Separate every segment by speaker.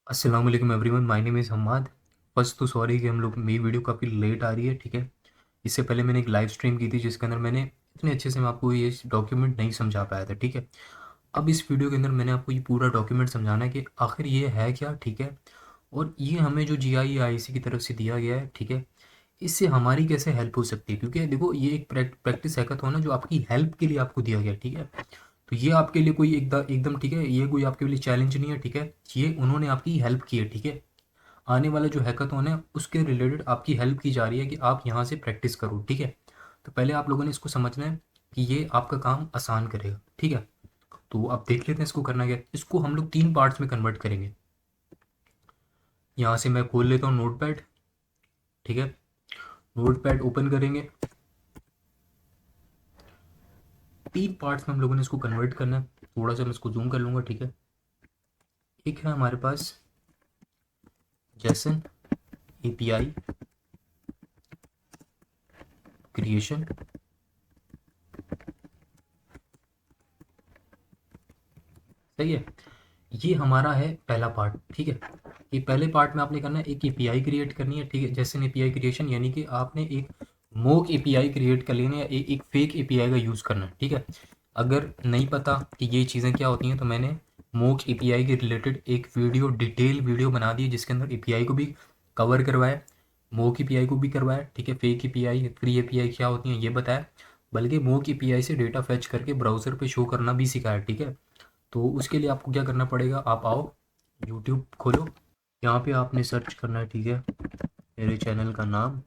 Speaker 1: अस्सलाम वालेकुम everyone, my name is Hammad. First तो सॉरी कि हम लोग मेरी वीडियो काफ़ी लेट आ रही है, ठीक है। इससे पहले मैंने एक लाइव स्ट्रीम की थी जिसके अंदर मैंने इतने अच्छे से मैं आपको ये डॉक्यूमेंट नहीं समझा पाया था, ठीक है। अब इस वीडियो के अंदर मैंने आपको ये पूरा डॉक्यूमेंट समझाना है कि आखिर ये है क्या, ठीक है। और ये हमें जो GIE-IC की तरफ से दिया गया है, ठीक है, इससे हमारी कैसे हेल्प हो सकती है, क्योंकि देखो ये एक प्रैक्टिस हैकाथॉन है जो आपकी हेल्प के लिए आपको दिया गया है, ठीक है। तो ये आपके लिए कोई एकदम एकदम ठीक है, ये कोई आपके लिए चैलेंज नहीं है, ठीक है। ये उन्होंने आपकी हेल्प की है, ठीक है। आने वाला जो हैकाथॉन है उसके रिलेटेड आपकी हेल्प की जा रही है कि आप यहाँ से प्रैक्टिस करो, ठीक है। तो पहले आप लोगों ने इसको समझना है कि ये आपका काम आसान करेगा, ठीक है। तो आप देख लेते हैं इसको करना क्या है। इसको हम लोग 3 पार्ट्स में कन्वर्ट करेंगे। यहाँ से मैं खोल लेता हूँ नोटपैड, ठीक है। नोटपैड ओपन करेंगे। 3 पार्ट्स में हम लोगों ने इसको कन्वर्ट करना है। थोड़ा सा मैं इसको जूम कर लूँगा, ठीक है। एक है हमारे पास जेसन API क्रिएशन, सही है। ये हमारा है पहला पार्ट, ठीक है। ये पहले पार्ट में आपने करना है, एक एपीआई क्रिएट करनी है, ठीक है। जैसे एपीआई क्रिएशन यानी कि आपने एक मोक एपीआई क्रिएट कर लेना है, एक फेक एपीआई का यूज़ करना है, ठीक है। अगर नहीं पता कि ये चीज़ें क्या होती हैं तो मैंने मोक एपीआई के रिलेटेड एक वीडियो, डिटेल वीडियो बना दी है जिसके अंदर एपीआई को भी कवर करवाया, मोक एपीआई को भी करवाया, ठीक है। फेक एपीआई, फ्री एपीआई क्या होती हैं ये बताया, बल्कि मोक एपीआई से डेटा फैच करके ब्राउज़र पे शो करना भी सिखाया, ठीक है। तो उसके लिए आपको क्या करना पड़ेगा, आप आओ, यूट्यूब खोलो, यहाँ पे आपने सर्च करना है, ठीक है, मेरे चैनल का नाम।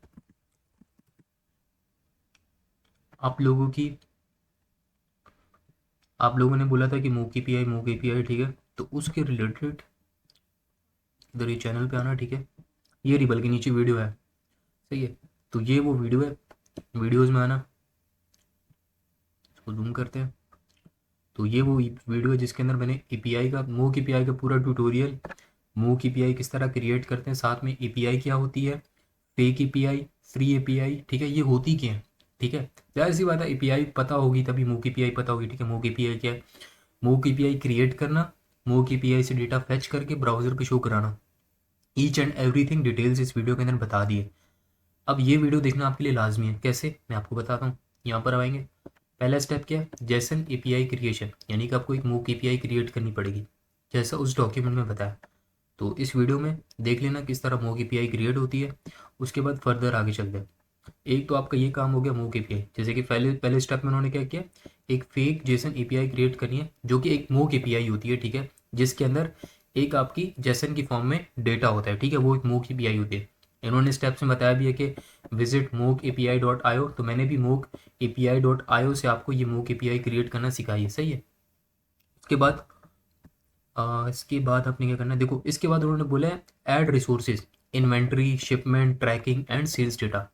Speaker 1: आप लोगों की आप लोगों ने बोला था कि मूक एपीआई, ठीक है। तो उसके रिलेटेड इधर ये चैनल पे आना, ठीक है। ये रही, बल्कि नीचे वीडियो है, सही है। तो ये वो वीडियो है, वीडियोज़ में आना, इसको जूम करते हैं। तो ये वो वीडियो है जिसके अंदर मैंने एपीआई का, मूक एपीआई का पूरा ट्यूटोरियल, मूक एपीआई किस तरह क्रिएट करते हैं, साथ में एपीआई क्या होती है, फेक एपीआई, फ्री एपीआई, ठीक है, ये होती क्या है, ठीक है। जाहिर सी बात है एपीआई पता होगी तभी मूक एपीआई पता होगी, ठीक है। मूक एपीआई क्या है, मूक एपीआई क्रिएट करना, मूक एपीआई से डेटा फैच करके ब्राउजर पे शो कराना। ईच एंड एवरीथिंग डिटेल्स इस वीडियो के अंदर बता दिए। अब ये वीडियो देखना आपके लिए लाजमी है, कैसे मैं आपको बताता हूँ। यहाँ पर आएंगे, पहला स्टेप क्या है, जेसन एपीआई क्रिएशन, यानी कि आपको एक मूक एपीआई क्रिएट करनी पड़ेगी जैसा उस डॉक्यूमेंट में बताया। तो इस वीडियो में देख लेना किस तरह मूक एपीआई क्रिएट होती है। उसके बाद फर्दर आगे चलते हैं। एक तो आपका ये काम हो गया मूक एपीआई, जैसे कि पहले पहले स्टेप में उन्होंने क्या किया, एक फेक जेसन एपीआई क्रिएट करनी है जो कि एक मूक एपीआई होती है, ठीक है, जिसके अंदर एक आपकी जेसन की फॉर्म में डेटा होता है, ठीक है, वो एक मूक एपीआई होती है। इन्होंने स्टेप्स में बताया भी है कि विजिट मूक एपीआई डॉट आईओ, तो मैंने भी मूक एपीआई डॉट आईओ से आपको ये मूक एपीआई क्रिएट करना सिखाई है, सही है। उसके बाद इसके बाद आपने क्या करना है, देखो इसके बाद उन्होंने बोला है add resources, inventory, shipment, tracking and sales data.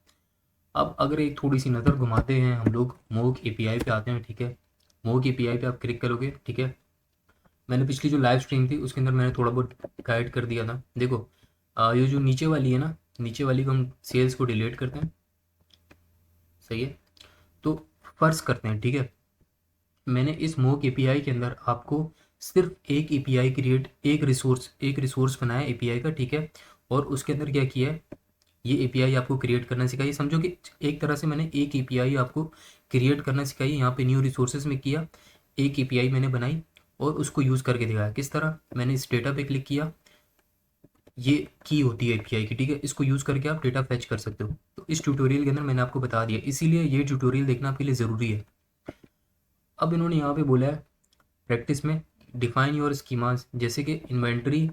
Speaker 1: अब अगर एक थोड़ी सी नज़र घुमाते हैं हम लोग, मोक एपीआई पे आते हैं, ठीक है। मोक एपीआई पे आप क्लिक करोगे, ठीक है। मैंने पिछली जो लाइव स्ट्रीम थी उसके अंदर मैंने थोड़ा बहुत गाइड कर दिया था, देखो। ये जो नीचे वाली है ना, नीचे वाली को हम सेल्स को डिलीट करते हैं, सही है। तो फर्ज करते हैं, ठीक है, मैंने इस मोक एपीआई के अंदर आपको सिर्फ एक एपीआई क्रिएट, एक रिसोर्स बनाया एपीआई का, ठीक है। और उसके अंदर क्या किया है, ये एपीआई आपको क्रिएट करना सिखाई, समझो कि एक तरह से मैंने एक एपीआई आपको क्रिएट करना सिखाई। यहाँ पे न्यू रिसोर्सेज में किया, एक एपीआई मैंने बनाई और उसको यूज़ करके दिखाया किस तरह। मैंने इस डेटा पे क्लिक किया, ये की होती है एपीआई की, ठीक है। इसको यूज़ करके आप डेटा फैच कर सकते हो। तो इस ट्यूटोरियल के अंदर मैंने आपको बता दिया, इसीलिए ये ट्यूटोरियल देखना आपके लिए ज़रूरी है। अब इन्होंने यहाँ पे बोला है प्रैक्टिस में, डिफाइन योर स्कीमास, जैसे कि inventory,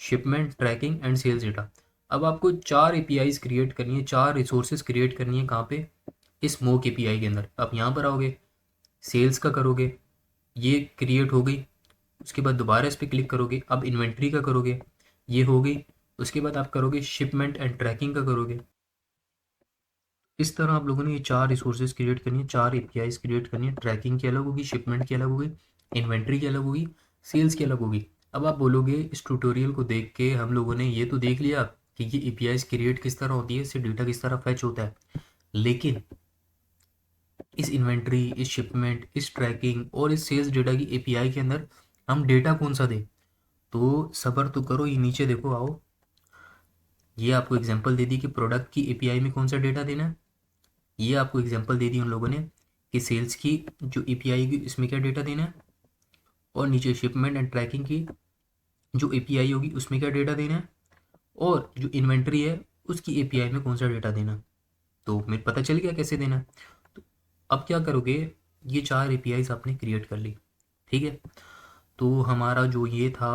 Speaker 1: shipment, tracking and sales data. अब आपको 4 एपीआईज क्रिएट करनी है, 4 रिसोर्सेज क्रिएट करनी है, कहाँ पे, इस मोक एपीआई के अंदर। आप यहाँ पर आओगे, सेल्स का करोगे, ये क्रिएट हो गई। उसके बाद दोबारा इस पर क्लिक करोगे, अब इन्वेंट्री का करोगे, ये हो गई। उसके बाद आप करोगे शिपमेंट एंड ट्रैकिंग का करोगे। इस तरह आप लोगों ने ये 4 रिसोर्सेज क्रिएट करनी है, 4 एपीआईज क्रिएट करनी है। ट्रैकिंग की अलग होगी, शिपमेंट की अलग होगी, इन्वेंट्री की अलग होगी, सेल्स की अलग होगी। अब आप बोलोगे इस ट्यूटोरियल को देख के हम लोगों ने ये तो देख लिया कि ये एपीआईज क्रिएट किस तरह होती है, इससे डेटा किस तरह फैच होता है, लेकिन इस इन्वेंट्री, इस शिपमेंट, इस ट्रैकिंग और इस सेल्स डेटा की एपीआई के अंदर हम डेटा कौन सा दें। तो सब्र तो करो, ये नीचे देखो आओ, ये आपको एग्जांपल दे दी कि प्रोडक्ट की एपीआई में कौन सा डेटा देना है। ये आपको एग्जांपल दे दी उन लोगों ने कि सेल्स की जो एपीआई की इसमें क्या डेटा देना है, और नीचे शिपमेंट एंड ट्रैकिंग की जो एपीआई होगी उसमें क्या डेटा देना है, और जो इन्वेंट्री है उसकी एपीआई में कौन सा डेटा देना है। तो मेरे पता चल गया कैसे देना है। तो अब क्या करोगे, ये 4 एपीआईज आपने क्रिएट कर ली, ठीक है। तो हमारा जो ये था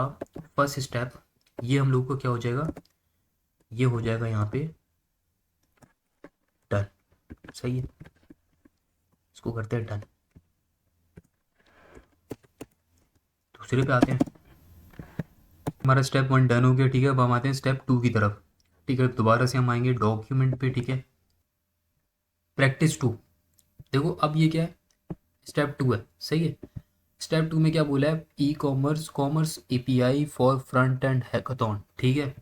Speaker 1: फर्स्ट स्टेप, ये हम लोग को क्या हो जाएगा, ये हो जाएगा यहाँ पे डन। सही है, इसको करते हैं डन। दूसरे पे आते हैं। हमारा स्टेप 1 डन हो गया, ठीक है। अब हम आते हैं स्टेप 2 की तरफ, ठीक है। दोबारा से हम आएंगे डॉक्यूमेंट पे, ठीक है। प्रैक्टिस 2, देखो अब ये क्या है, स्टेप 2 है, सही है। स्टेप 2 में क्या बोला है, e commerce commerce API for front end hackathon, ठीक है।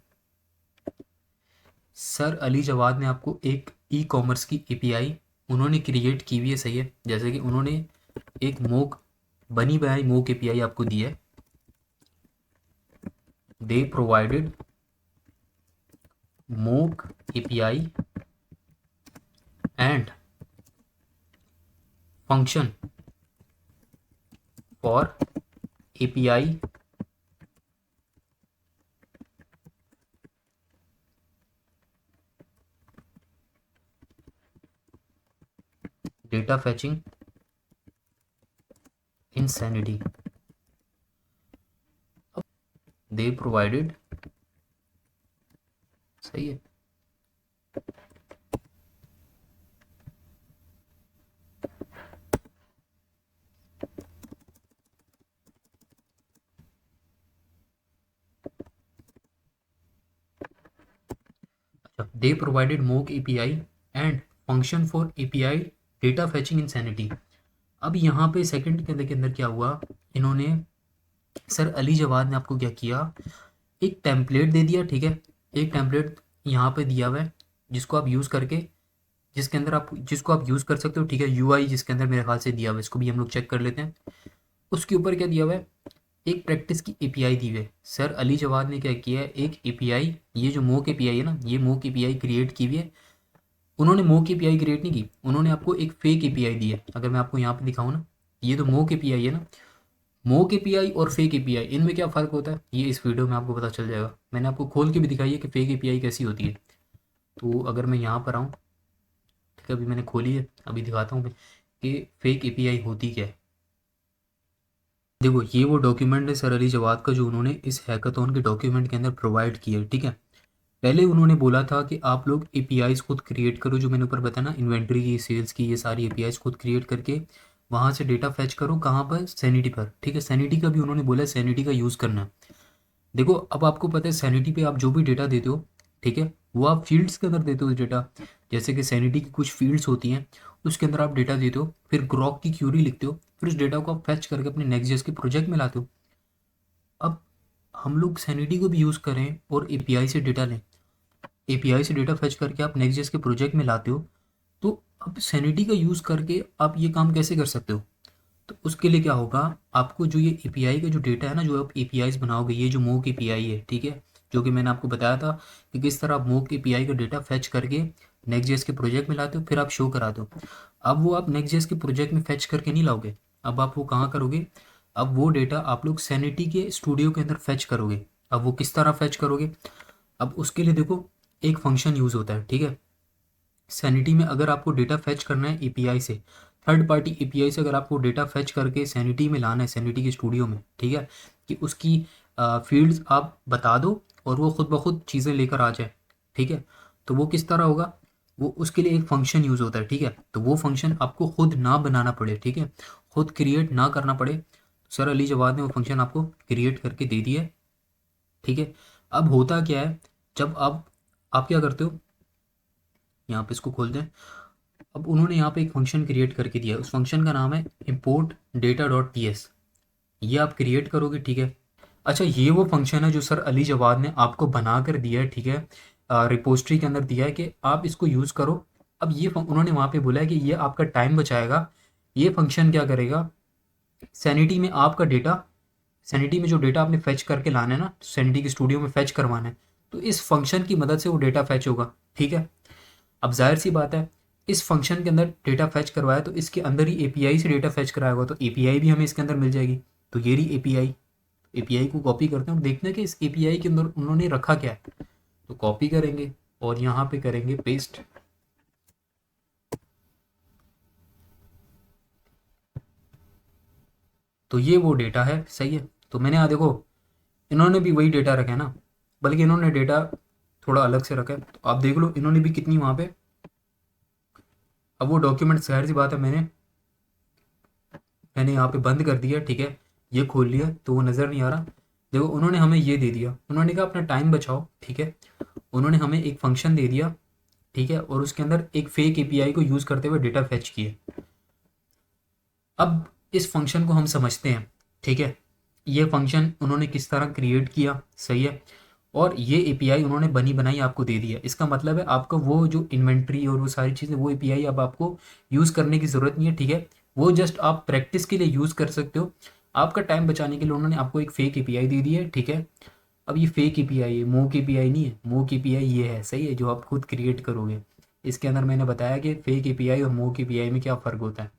Speaker 1: सर अली जवाद ने आपको एक ई कॉमर्स की एपीआई उन्होंने क्रिएट की हुई है, सही है। जैसे कि उन्होंने एक मोक बनी बनाई मोक एपीआई आपको दी है। They provided mock API and function for API data fetching in Sanity. They provided, सही है। They provided mock API and function for API data fetching in Sanity. अब यहाँ पे सेकंड के अंदर क्या हुआ, इन्होंने सर अली जवाद ने आपको क्या किया, एक टेम्पलेट दे दिया, ठीक है। एक टेम्पलेट यहाँ पे दिया हुआ है जिसको आप यूज़ करके, जिसको आप यूज़ कर सकते हो, ठीक है। यूआई जिसके अंदर मेरे ख्याल से दिया हुआ है, इसको भी हम लोग चेक कर लेते हैं। उसके ऊपर क्या दिया हुआ है, एक प्रैक्टिस की एपीआई दी हुई है। सर अली जवाद ने क्या किया है, एक एपीआई, ये जो मोक एपीआई है ना, ये मोक एपीआई क्रिएट की हुई है। उन्होंने मोक एपीआई क्रिएट नहीं की, उन्होंने आपको एक फेक एपीआई दी है। अगर मैं आपको यहाँ पे दिखाऊँ ना, ये तो मोक एपीआई है ना। मोक एपीआई और फेक एपीआई, इनमें क्या फ़र्क होता है, ये इस वीडियो में आपको पता चल जाएगा। मैंने आपको खोल के भी दिखाई है कि फेक एपीआई कैसी होती है। तो अगर मैं यहाँ पर आऊँ, ठीक है, अभी मैंने खोली है, अभी दिखाता हूँ मैं कि फेक एपीआई होती क्या है। देखो ये वो डॉक्यूमेंट है सर अली जवाद का, जो उन्होंने इस हैकाथॉन के डॉक्यूमेंट के अंदर प्रोवाइड किया है, ठीक है। पहले उन्होंने बोला था कि आप लोग एपीआईज खुद क्रिएट करो, जो मैंने ऊपर बताया ना, इन्वेंट्री की, सेल्स की, ये सारी एपीआईज खुद क्रिएट करके वहाँ से डेटा फैच करो, कहाँ पर, सैनिटी पर, ठीक है। सैनिटी का भी उन्होंने बोला है, सैनिटी का यूज़ करना है। देखो अब आपको पता है सैनिटी पे आप जो भी डेटा देते हो, ठीक है, वो आप फील्ड्स के अंदर देते हो डेटा। जैसे कि सैनिटी की कुछ फील्ड्स होती हैं, उसके अंदर आप डेटा देते हो, फिर ग्रॉक की क्यूरी लिखते हो, फिर उस डेटा को आप फैच करके अपने नेक्स्ट के प्रोजेक्ट में लाते हो। अब हम लोग सैनिटी को भी यूज़ करें और एपीआई से डेटा लें, एपीआई से डेटा फैच करके आप नेक्स्ट के प्रोजेक्ट में लाते हो, तो अब सैनिटी का यूज़ करके आप ये काम कैसे कर सकते हो। तो उसके लिए क्या होगा, आपको जो ये एपीआई का जो डेटा है ना, जो आप एपीआईज बनाओगे, ये जो मोक एपीआई है, ठीक है, जो कि मैंने आपको बताया था कि किस तरह आप मोक एपीआई का डेटा फैच करके नेक्स्ट के प्रोजेक्ट में लाते हो, फिर आप शो कराते हो। अब वो आप नेक्स्ट के प्रोजेक्ट में फैच करके नहीं लाओगे, अब आप वो कहाँ करोगे, अब वो डेटा आप लोग सैनिटी के स्टूडियो के अंदर फैच करोगे। अब वो किस तरह फैच करोगे, अब उसके लिए देखो एक फंक्शन यूज़ होता है, ठीक है। सैनिटी में अगर आपको डेटा फैच करना है एपीआई से, थर्ड पार्टी एपीआई से अगर आपको डेटा फैच करके सैनिटी में लाना है, सैनिटी के स्टूडियो में, ठीक है, कि उसकी फील्ड्स आप बता दो और वो खुद ब खुद चीज़ें लेकर आ जाए, ठीक है। तो वो किस तरह होगा, वो उसके लिए एक फंक्शन यूज़ होता है, ठीक है। तो वो फंक्शन आपको खुद ना बनाना पड़े, ठीक है, खुद क्रिएट ना करना पड़े। सर अली जवाद ने वो फंक्शन आपको क्रिएट करके दे दिया है, ठीक है। अब होता क्या है, जब आप क्या करते हो, यहाँ पे इसको खोलते हैं। अब उन्होंने यहाँ पे एक फंक्शन क्रिएट करके दिया है, उस फंक्शन का नाम है import data.ts। ये आप क्रिएट करोगे, ठीक है। अच्छा ये वो फंक्शन है जो सर अली जवाद ने आपको बना कर दिया है, ठीक है, रिपोजिटरी के अंदर दिया है कि आप इसको यूज़ करो। अब ये उन्होंने वहाँ पे बोला है कि ये आपका टाइम बचाएगा। ये फंक्शन क्या करेगा, सैनिटी में आपका डेटा सैनिटी में जो डेटा आपने फेच करके लाना है ना, सैनिटी के स्टूडियो में फेच करवाना है, तो इस फंक्शन की मदद से वो डेटा फेच होगा, ठीक है। अब जाहिर सी बात है, इस फंक्शन के अंदर डेटा फेच करवाया तो इसके अंदर ही एपीआई से डेटा फेच कराया होगा, तो एपीआई भी हमें इसके अंदर मिल जाएगी। तो ये रही एपीआई। एपीआई को कॉपी करते हैं और देखते हैं कि इस एपीआई के अंदर उन्होंने रखा क्या है। तो कॉपी करेंगे और यहाँ पे करेंगे पेस्ट। तो ये वो डेटा है, सही है। तो मैंने यहाँ देखो, इन्होंने भी वही डेटा रखा है ना, बल्कि इन्होंने डेटा थोड़ा अलग से रखा है। तो आप देख लो इन्होंने भी कितनी वहाँ पे, अब वो डॉक्यूमेंट जाहिर सी बात है मैंने मैंने यहाँ पे बंद कर दिया, ठीक है। ये खोल लिया तो वो नज़र नहीं आ रहा। देखो उन्होंने हमें ये दे दिया, उन्होंने कहा अपना टाइम बचाओ, ठीक है। उन्होंने हमें एक फंक्शन दे दिया, ठीक है, और उसके अंदर एक फेक एपीआई को यूज़ करते हुए डेटा फेच किए। अब इस फंक्शन को हम समझते हैं, ठीक है। ये फंक्शन उन्होंने किस तरह क्रिएट किया, सही है। और ये एपीआई उन्होंने बनी बनाई आपको दे दिया। इसका मतलब है आपका वो जो इन्वेंट्री और वो सारी चीज़ें, वो एपीआई अब आपको यूज़ करने की ज़रूरत नहीं है, ठीक है। वो जस्ट आप प्रैक्टिस के लिए यूज़ कर सकते हो। आपका टाइम बचाने के लिए उन्होंने आपको एक फेक एपीआई दे दी है, ठीक है। अब ये फेक एपीआई है, मोक एपीआई नहीं है। मोक एपीआई ये है, सही है, जो आप खुद क्रिएट करोगे। इसके अंदर मैंने बताया कि फेक एपीआई और मोक एपीआई में क्या फ़र्क होता है।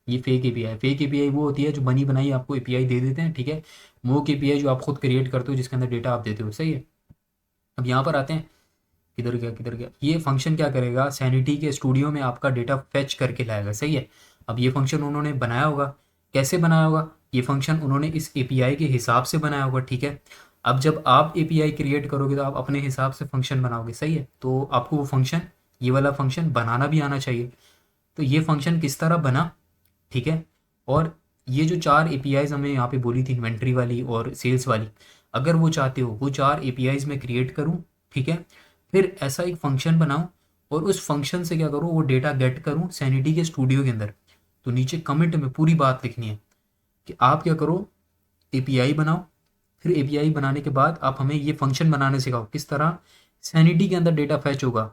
Speaker 1: ये फेक एपीआई वो होती है जो बनी बनाई आपको एपीआई दे देते हैं, ठीक है। मोक एपीआई जो आप खुद क्रिएट करते हो, जिसके अंदर डेटा आप देते हो, सही है। अब यहाँ पर आते हैं, किधर गया ये फंक्शन क्या करेगा, सैनिटी के स्टूडियो में आपका डेटा फेच करके लाएगा, सही है। अब ये फंक्शन उन्होंने बनाया होगा, कैसे बनाया होगा, ये फंक्शन उन्होंने इस एपीआई के हिसाब से बनाया होगा, ठीक है। अब जब आप एपीआई क्रिएट करोगे तो आप अपने हिसाब से फंक्शन बनाओगे, सही है। तो आपको वो फंक्शन, ये वाला फंक्शन बनाना भी आना चाहिए। तो ये फंक्शन किस तरह बना, ठीक है। और ये जो 4 एपीआईज हमें यहाँ पे बोली थी, इन्वेंट्री वाली और सेल्स वाली, अगर वो चाहते हो वो 4 एपीआईज में क्रिएट करूँ, ठीक है। फिर ऐसा एक फंक्शन बनाऊँ और उस फंक्शन से क्या करूँ, वो डेटा गेट करूँ सैनिटी के स्टूडियो के अंदर। तो नीचे कमेंट में पूरी बात लिखनी है कि आप क्या करो, एपीआई बनाओ। फिर एपीआई बनाने के बाद आप हमें ये फंक्शन बनाने सिखाओ, किस तरह सैनिटी के अंदर डेटा फैच होगा।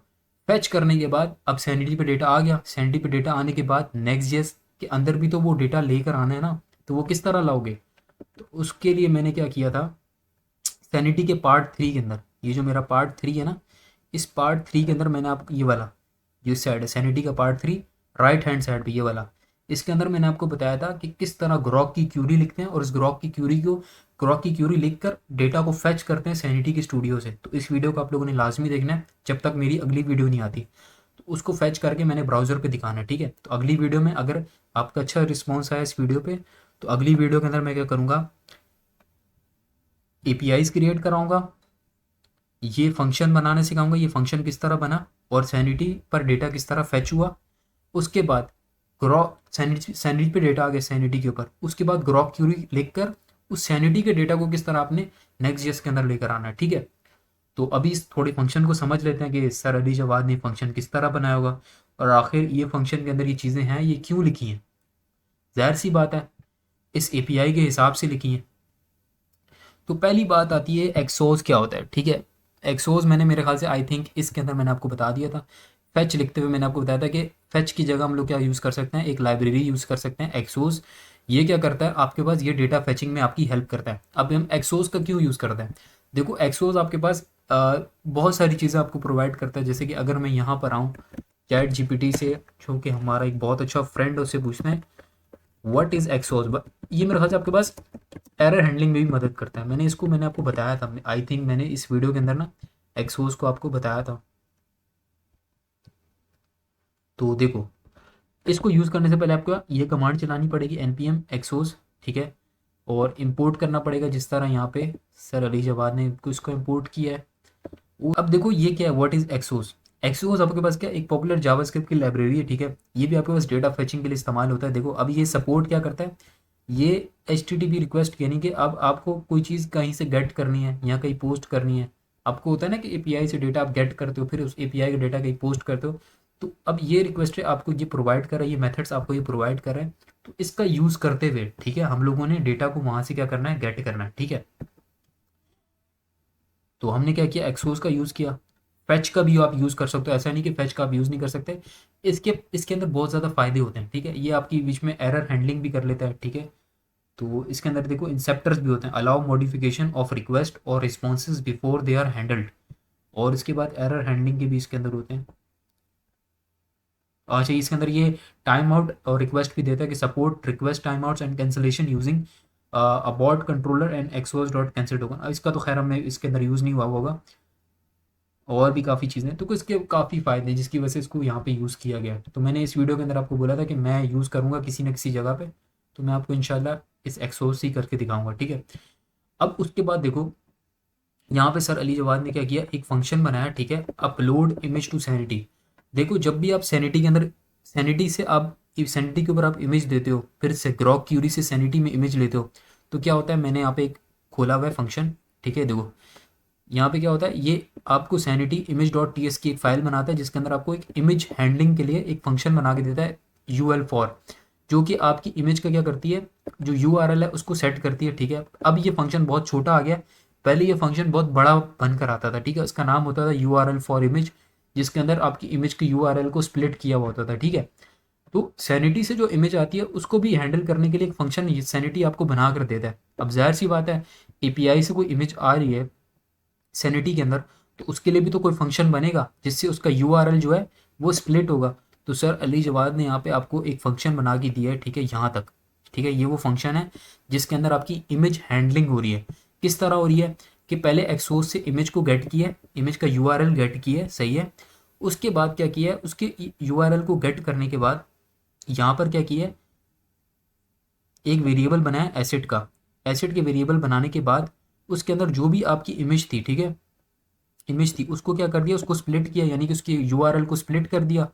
Speaker 1: फैच करने के बाद अब सैनिटी पे डेटा आ गया, सैनिटी पे डेटा आने के बाद नेक्स्ट जेस के अंदर भी तो वो डेटा लेकर आना है ना, तो वो किस तरह लाओगे। तो उसके लिए मैंने क्या किया था, सैनिटी के पार्ट 3 के अंदर, ये जो मेरा पार्ट 3 है ना, इस पार्ट 3 के अंदर मैंने आपको ये वाला जो साइड है सैनिटी का पार्ट 3, राइट हैंड साइड पे ये वाला, इसके अंदर मैंने आपको बताया था कि किस तरह ग्रॉक की क्यूरी लिखते हैं और इस ग्रॉक की क्यूरी लिखकर डेटा को फेच करते हैं सैनिटी के स्टूडियो से। तो इस वीडियो को आप लोगों ने लाजमी देखना है जब तक मेरी अगली वीडियो नहीं आती। तो उसको फेच करके मैंने ब्राउज़र पे दिखाना है, ठीक है। तो अगली वीडियो में अगर आपका अच्छा रिस्पॉन्स आया इस वीडियो पे, तो अगली वीडियो के अंदर मैं क्या करूँगा, एपीआईज क्रिएट कराऊंगा, ये फंक्शन बनाने सिखाऊंगा, ये फंक्शन किस तरह बना और सैनिटी पर डेटा किस तरह फेच हुआ। उसके बाद ग्रॉक सैनिटी पे डेटा आ गया सैनिटी के ऊपर, उसके बाद ग्रॉक क्यूरी लिखकर उस सैनिटी के डेटा को किस तरह आपने नेक्स्ट जेस के अंदर लेकर आना है, ठीक है। तो अभी इस थोड़े फंक्शन को समझ लेते हैं कि सर अली जवाद ने फंक्शन किस तरह बनाया होगा और आखिर ये फंक्शन के अंदर ये चीज़ें हैं ये क्यों लिखी हैं। जाहिर सी बात है इस एपीआई के हिसाब से लिखी हैं। तो पहली बात आती है एक्सोस क्या होता है, ठीक है। एक्सोस मैंने मेरे ख्याल से आई थिंक इसके अंदर मैंने आपको बता दिया था। फेच लिखते हुए मैंने आपको बताया था कि फेच की जगह हम लोग क्या यूज़ कर सकते हैं, एक लाइब्रेरी यूज़ कर सकते हैं एक्सोस। ये क्या करता है आपके पास, ये डेटा फेचिंग में आपकी हेल्प करता है। अब हम एक्सोस का क्यों यूज़ करते हैं, देखो एक्सोस आपके पास बहुत सारी चीज़ें आपको प्रोवाइड करता है। जैसे कि अगर मैं यहाँ पर आऊँ चैट जीपीटी से, जो कि हमारा एक बहुत अच्छा फ्रेंड है, उससे पूछते हैं व्हाट इज़ एक्सोस। ये मेरे ख्याल से आपके पास एरर हैंडलिंग में भी मदद करता है। मैंने आपको बताया था, आई थिंक मैंने इस वीडियो के अंदर ना एक्सोस को आपको बताया था। तो देखो इसको यूज़ करने से पहले आपको ये कमांड चलानी पड़ेगी npm एक्सोस, ठीक है। और इंपोर्ट करना पड़ेगा, जिस तरह यहाँ पे सर अली जवाद ने इसको इंपोर्ट किया है। अब देखो ये क्या है, व्हाट इज़ एक्सोस। एक्सोस आपके पास क्या, एक पॉपुलर जावास्क्रिप्ट की लाइब्रेरी है, ठीक है। ये भी आपके पास डेटा फेचिंग के लिए इस्तेमाल होता है। देखो अब ये सपोर्ट क्या करता है, ये HTTP रिक्वेस्ट, यानी कि अब आपको कोई चीज़ कहीं से गेट करनी है या कहीं पोस्ट करनी है। आपको होता है ना कि एपीआई से डेटा आप गेट करते हो, फिर उस एपीआई का डेटा कहीं पोस्ट करते हो। तो अब ये रिक्वेस्ट है आपको ये प्रोवाइड कर रहा है, ये मेथड्स आपको ये प्रोवाइड कर रहे हैं। तो इसका यूज़ करते हुए, ठीक है, हम लोगों ने डेटा को वहाँ से क्या करना है, गेट करना है, ठीक है। तो हमने क्या किया, एक्सोस का यूज़ किया। फैच का भी आप यूज़ कर सकते हो, ऐसा नहीं कि फैच का आप यूज़ नहीं कर सकते। इसके इसके अंदर बहुत ज़्यादा फ़ायदे होते हैं, ठीक है। ये आपकी बीच में एरर हैंडलिंग भी कर लेता है, ठीक है। तो इसके अंदर देखो इंसेप्टर्स भी होते हैं, अलाउ मॉडिफिकेशन ऑफ रिक्वेस्ट और responses before they are handled, और इसके बाद एरर हैंडलिंग के भी इसके अंदर होते हैं। अच्छा, इसके अंदर ये टाइम आउट और रिक्वेस्ट भी देता है कि support request time outs and cancellation using abort controller and axios dot cancel token. इसका तो खैर हमें इसके अंदर यूज़ नहीं हुआ होगा, और भी काफ़ी चीज़ें, तो इसके काफ़ी फ़ायदे हैं जिसकी वजह से इसको यहाँ पे यूज़ किया गया है। तो मैंने इस वीडियो के अंदर आपको बोला था कि मैं यूज़ करूँगा किसी न किसी जगह पे, तो मैं आपको इंशाल्लाह इस एक्सोस ही करके दिखाऊंगा, ठीक है। अब उसके बाद देखो यहाँ पे सर अली जवाद ने क्या किया, एक फंक्शन बनाया, ठीक है, अपलोड इमेज टू सैनिटी। देखो जब भी आप सैनिटी के अंदर, सैनिटी से आप सैनिटी के ऊपर आप इमेज देते हो, फिर से ग्रॉक क्यूरी से सैनिटी में इमेज लेते हो, तो क्या होता है, मैंने यहाँ पे एक खोला हुआ है फंक्शन, ठीक है। देखो यहाँ पे क्या होता है, ये आपको sanity image dot T S की एक फाइल बनाता है जिसके अंदर आपको एक इमेज हैंडलिंग के लिए एक फंक्शन बना के देता है यूएल फॉर, जो कि आपकी इमेज का क्या करती है, जो यूआरएल है उसको सेट करती है, ठीक है। अब ये फंक्शन बहुत छोटा आ गया, पहले ये फंक्शन बहुत बड़ा बनकर आता था, ठीक है। इसका नाम होता था यूआरएल फॉर इमेज, जिसके अंदर आपकी इमेज के यूआरएल को स्प्लिट किया हुआ होता था, ठीक है। तो सैनिटी से जो इमेज आती है उसको भी हैंडल करने के लिए एक फंक्शन सैनिटी आपको बना कर देता है। अब जाहिर सी बात है, एपीआई से कोई इमेज आ रही है सैनिटी के अंदर, तो उसके लिए भी तो कोई फंक्शन बनेगा जिससे उसका यूआरएल जो है वो स्प्लिट होगा। तो सर अली जवाद ने यहाँ पे आपको एक फंक्शन बना के दिया है, ठीक है, यहाँ तक, ठीक है। ये वो फंक्शन है जिसके अंदर आपकी इमेज हैंडलिंग हो रही है। किस तरह हो रही है कि पहले एक्सोस से इमेज को गेट किया है, इमेज का यूआरएल गेट किया है, सही है। उसके बाद क्या किया है, उसके यूआरएल को गेट करने के बाद यहाँ पर क्या किया है, एक वेरिएबल बनाया एसेट का। एसेट के वेरिएबल बनाने के बाद उसके अंदर जो भी आपकी इमेज थी, ठीक है, इमेज थी, उसको क्या कर दिया, उसको स्प्लिट किया, यानी कि उसकी यूआरएल को स्प्लिट कर दिया।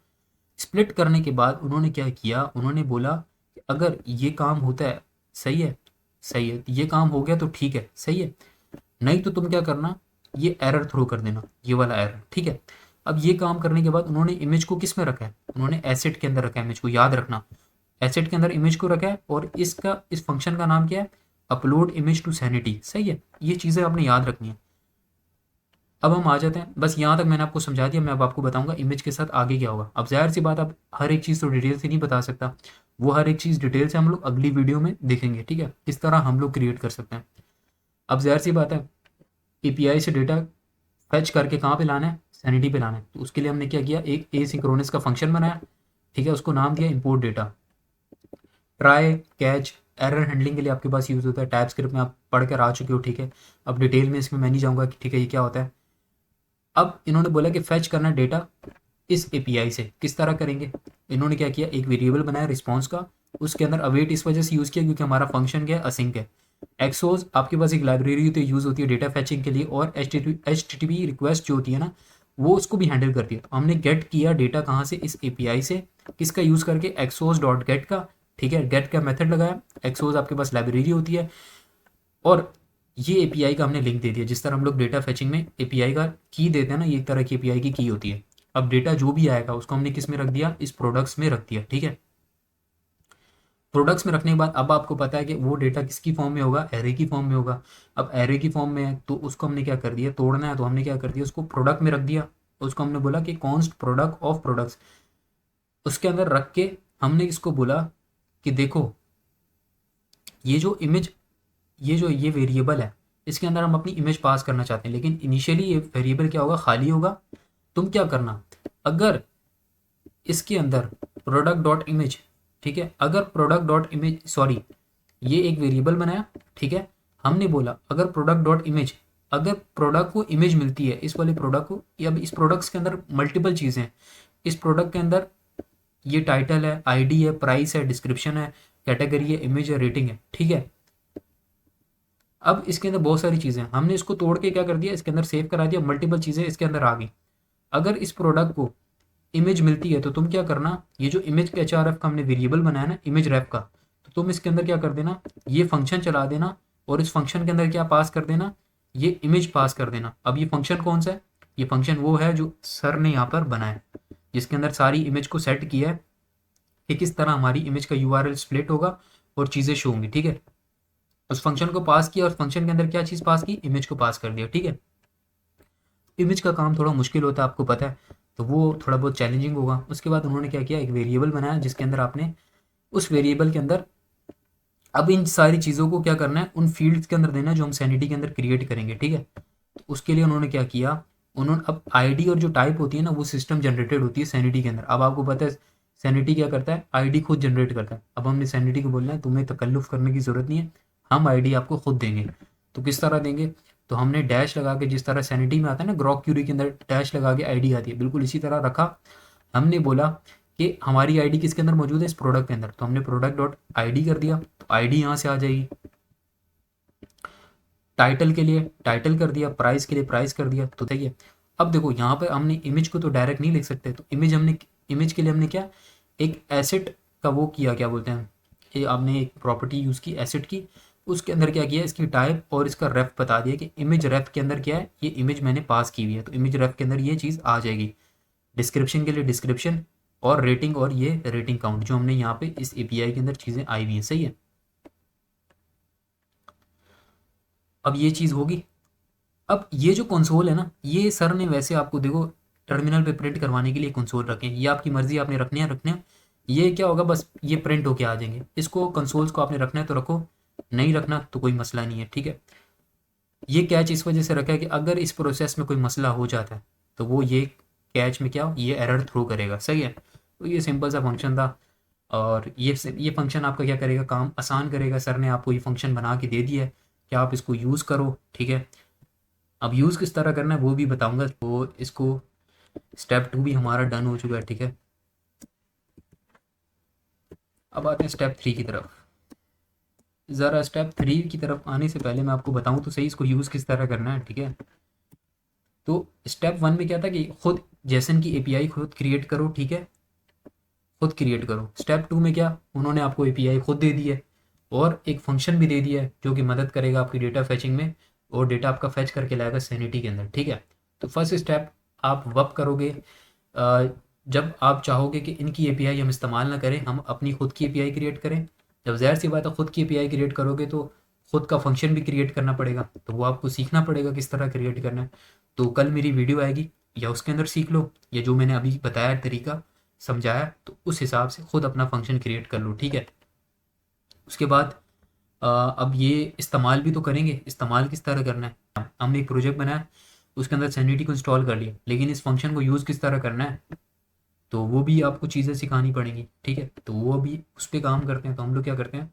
Speaker 1: स्प्लिट करने के बाद उन्होंने क्या किया, उन्होंने बोला कि अगर ये काम होता है, सही है, सही है, ये काम हो गया तो ठीक है, सही है, नहीं तो तुम क्या करना, ये एरर थ्रो कर देना, ये वाला एरर, ठीक है। अब ये काम करने के बाद उन्होंने इमेज को किस में रखा है, उन्होंने एसेट के अंदर रखा है इमेज को, याद रखना, एसेट के अंदर इमेज को रखा है, और इसका इस फंक्शन का नाम क्या है, अपलोड इमेज टू सैनिटी, सही है। ये चीज़ें आपने याद रखनी है। अब हम आ जाते हैं, बस यहाँ तक मैंने आपको समझा दिया, मैं अब आपको बताऊंगा इमेज के साथ आगे क्या होगा। अब जाहिर सी बात, अब हर एक चीज़ तो डिटेल से नहीं बता सकता, वो हर एक चीज़ डिटेल से हम लोग अगली वीडियो में देखेंगे, ठीक है, किस तरह हम लोग क्रिएट कर सकते हैं। अब जाहिर सी बात है, एपीआई से डेटा फैच करके कहाँ पे लाना है, सैनिटी पे लाना है। तो उसके लिए हमने क्या किया, एक एसिंक्रोनस का फंक्शन बनाया, ठीक है, उसको नाम दिया import data. Try, catch, error handling के लिए आपके पास यूज़ होता है, टाइप स्क्रिप्ट में आप पढ़ कर आ चुके हो, ठीक है। अब डिटेल में इसमें मैं नहीं जाऊँगा कि ठीक है ये क्या होता है। अब इन्होंने बोला कि फैच करना डेटा इस एपीआई से, किस तरह करेंगे, इन्होंने क्या किया, एक वेरिएबल बनाया रिस्पॉन्स का, उसके अंदर अवेट इस वजह से यूज़ किया क्योंकि हमारा फंक्शन क्या है, असिंक है। एक्सोस आपके पास एक लाइब्रेरी होती है, यूज़ होती है डेटा फैचिंग के लिए, और HTTP रिक्वेस्ट जो होती है ना, वो उसको भी हैंडल करती है। तो हमने गेट किया डेटा कहाँ से, इस एपीआई से, किसका यूज़ करके, एक्सोस डॉट गेट का, ठीक है, गेट का मेथड लगाया। एक्सोस आपके पास लाइब्रेरी होती है, और ये एपीआई का हमने लिंक दे दिया, जिस तरह हम लोग डेटा फैचिंग में एपीआई का की देते हैं ना, ये एक तरह की एपीआई की होती है। अब डेटा जो भी आएगा उसको हमने किस में रख दिया, इस प्रोडक्ट्स में रख दिया, ठीक है। प्रोडक्ट्स में रखने के बाद अब आपको पता है कि वो डेटा किसकी फॉर्म में होगा, एरे की फॉर्म में होगा। अब एरे की फॉर्म में है तो उसको हमने क्या कर दिया, तोड़ना है, तो हमने क्या कर दिया, उसको प्रोडक्ट में रख दिया। उसको हमने बोला कि कॉन्स्ट प्रोडक्ट ऑफ प्रोडक्ट्स, उसके अंदर रख के हमने इसको बोला कि देखो ये जो इमेज, ये वेरिएबल है, इसके अंदर हम अपनी इमेज पास करना चाहते हैं, लेकिन इनिशियली ये वेरिएबल क्या होगा, खाली होगा। तुम क्या करना, अगर इसके अंदर प्रोडक्ट डॉट इमेज, ठीक है, अगर प्रोडक्ट डॉट इमेज, सॉरी, ये एक वेरिएबल बनाया, ठीक है, हमने बोला अगर प्रोडक्ट डॉट इमेज, अगर प्रोडक्ट को इमेज मिलती है, इस वाले प्रोडक्ट को, या इस प्रोडक्ट्स के अंदर मल्टीपल चीज़ें हैं, इस प्रोडक्ट के अंदर ये टाइटल है, आईडी है, प्राइस है, डिस्क्रिप्शन है, कैटेगरी है, इमेज है, रेटिंग है, ठीक है। अब इसके अंदर बहुत सारी चीज़ें हैं, हमने इसको तोड़ के क्या कर दिया, इसके अंदर सेव करा दिया, मल्टीपल चीज़ें इसके अंदर आ गई। अगर इस प्रोडक्ट को इमेज मिलती है तो तुम क्या करना, ये जो इमेज के HRF का हमने वेरिएबल बनाया ना, इमेज रैप का, तो तुम इसके अंदर क्या कर देना, ये फंक्शन चला देना, और इस फंक्शन के अंदर क्या पास कर देना, ये इमेज पास कर देना। अब ये फंक्शन कौन सा है, ये फंक्शन वो है जो सर ने यहाँ पर बनाया, जिसके अंदर सारी इमेज को सेट किया है कि किस तरह हमारी इमेज का URL स्प्लिट होगा और चीज़ें शो होंगी, ठीक है। उस फंक्शन को पास किया, और फंक्शन के अंदर क्या चीज़ पास की, इमेज को पास कर दिया, ठीक है। इमेज का काम थोड़ा मुश्किल होता है, आपको पता है, तो वो थोड़ा बहुत चैलेंजिंग होगा। उसके बाद उन्होंने क्या किया, एक वेरिएबल बनाया जिसके अंदर आपने उस वेरिएबल के अंदर अब इन सारी चीज़ों को क्या करना है, उन फील्ड्स के अंदर देना है जो हम सैनिटी के अंदर क्रिएट करेंगे, ठीक है। तो उसके लिए उन्होंने क्या किया, उन्होंने अब आईडी और जो टाइप होती है ना वो सिस्टम जनरेटेड होती है सैनिटी के अंदर। अब आपको पता है सैनिटी क्या करता है, आईडी खुद जनरेट करता है। अब हमने सैनिटी को बोलना है तुम्हें तकल्लुफ़ करने की ज़रूरत नहीं है, हम आईडी आपको खुद देंगे। तो किस तरह देंगे, तो हमने डैश लगा के, जिस तरह सैनिटी में आता है ना ग्रॉक क्यूरी के अंदर डैश लगा के आईडी आती है, बिल्कुल इसी तरह रखा। हमने बोला कि हमारी आईडी किसके अंदर मौजूद है, इस प्रोडक्ट के अंदर, तो हमने प्रोडक्ट डॉट आईडी कर दिया, तो आईडी यहाँ से आ जाएगी। टाइटल के लिए टाइटल कर दिया, प्राइस के लिए प्राइस कर दिया, तो सही है। अब देखो यहाँ पे हमने इमेज को तो डायरेक्ट नहीं लिख सकते, तो इमेज के लिए हमने क्या, एक एसेट का वो किया, क्या बोलते हैं, ये आपने एक प्रॉपर्टी यूज़ की एसेट की, उसके अंदर क्या किया, इसकी टाइप और इसका रेफ बता दिया कि इमेज रेफ के अंदर क्या है, ये इमेज मैंने पास की हुई है, तो इमेज रेफ के अंदर ये चीज़ आ जाएगी। डिस्क्रिप्शन के लिए डिस्क्रिप्शन, और रेटिंग, और ये रेटिंग काउंट जो हमने यहाँ पे इस एपीआई के अंदर चीज़ें आई हुई हैं, सही है। अब ये चीज़ होगी। अब ये जो कंसोल है ना, ये सर ने वैसे आपको देखो टर्मिनल पे प्रिंट करवाने के लिए कंसोल रखे हैं, ये आपकी मर्जी, आपने रखने हैं। ये क्या होगा, बस ये प्रिंट होके आ जाएंगे। इसको कंसोल्स को आपने रखना है तो रखो, नहीं रखना तो कोई मसला नहीं है, ठीक है। ये कैच इस वजह से रखा है कि अगर इस प्रोसेस में कोई मसला हो जाता है तो वो ये कैच में क्या, ये एरर थ्रो करेगा, सही है। तो ये सिंपल सा फंक्शन था, और ये फंक्शन आपका क्या करेगा, काम आसान करेगा। सर ने आपको ये फंक्शन बना के दे दिया है कि आप इसको यूज़ करो, ठीक है। अब यूज़ किस तरह करना है वो भी बताऊंगा, तो इसको स्टेप 2 भी हमारा डन हो चुका है, ठीक है। अब आते हैं स्टेप 3 की तरफ। ज़रा स्टेप 3 की तरफ आने से पहले मैं आपको बताऊं तो सही, इसको यूज़ किस तरह करना है, ठीक है। तो स्टेप 1 में क्या था कि खुद जेसन की एपीआई खुद क्रिएट करो, ठीक है, खुद क्रिएट करो। स्टेप 2 में क्या, उन्होंने आपको एपीआई खुद दे दी है, और एक फंक्शन भी दे दिया है जो कि मदद करेगा आपकी डेटा फैचिंग में, और डेटा आपका फैच करके लाएगा सैनिटी के अंदर, ठीक है। तो फर्स्ट स्टेप आप वब करोगे जब आप चाहोगे कि इनकी एपीआई हम इस्तेमाल ना करें, हम अपनी खुद की एपीआई क्रिएट करें। जब ज़ाहिर सी बात है खुद की एपीआई क्रिएट करोगे तो खुद का फंक्शन भी क्रिएट करना पड़ेगा, तो वो आपको सीखना पड़ेगा किस तरह क्रिएट करना है। तो कल मेरी वीडियो आएगी, या उसके अंदर सीख लो, या जो मैंने अभी बताया तरीका समझाया, तो उस हिसाब से खुद अपना फंक्शन क्रिएट कर लो, ठीक है। उसके बाद अब ये इस्तेमाल भी तो करेंगे। इस्तेमाल किस तरह करना है, हमने एक प्रोजेक्ट बनाया, उसके अंदर सैनिटी को इंस्टॉल कर लिया, लेकिन इस फंक्शन को यूज़ किस तरह करना है, तो वो भी आपको चीज़ें सिखानी पड़ेंगी, ठीक है। तो वो अभी उस पर काम करते हैं। तो हम लोग क्या करते हैं,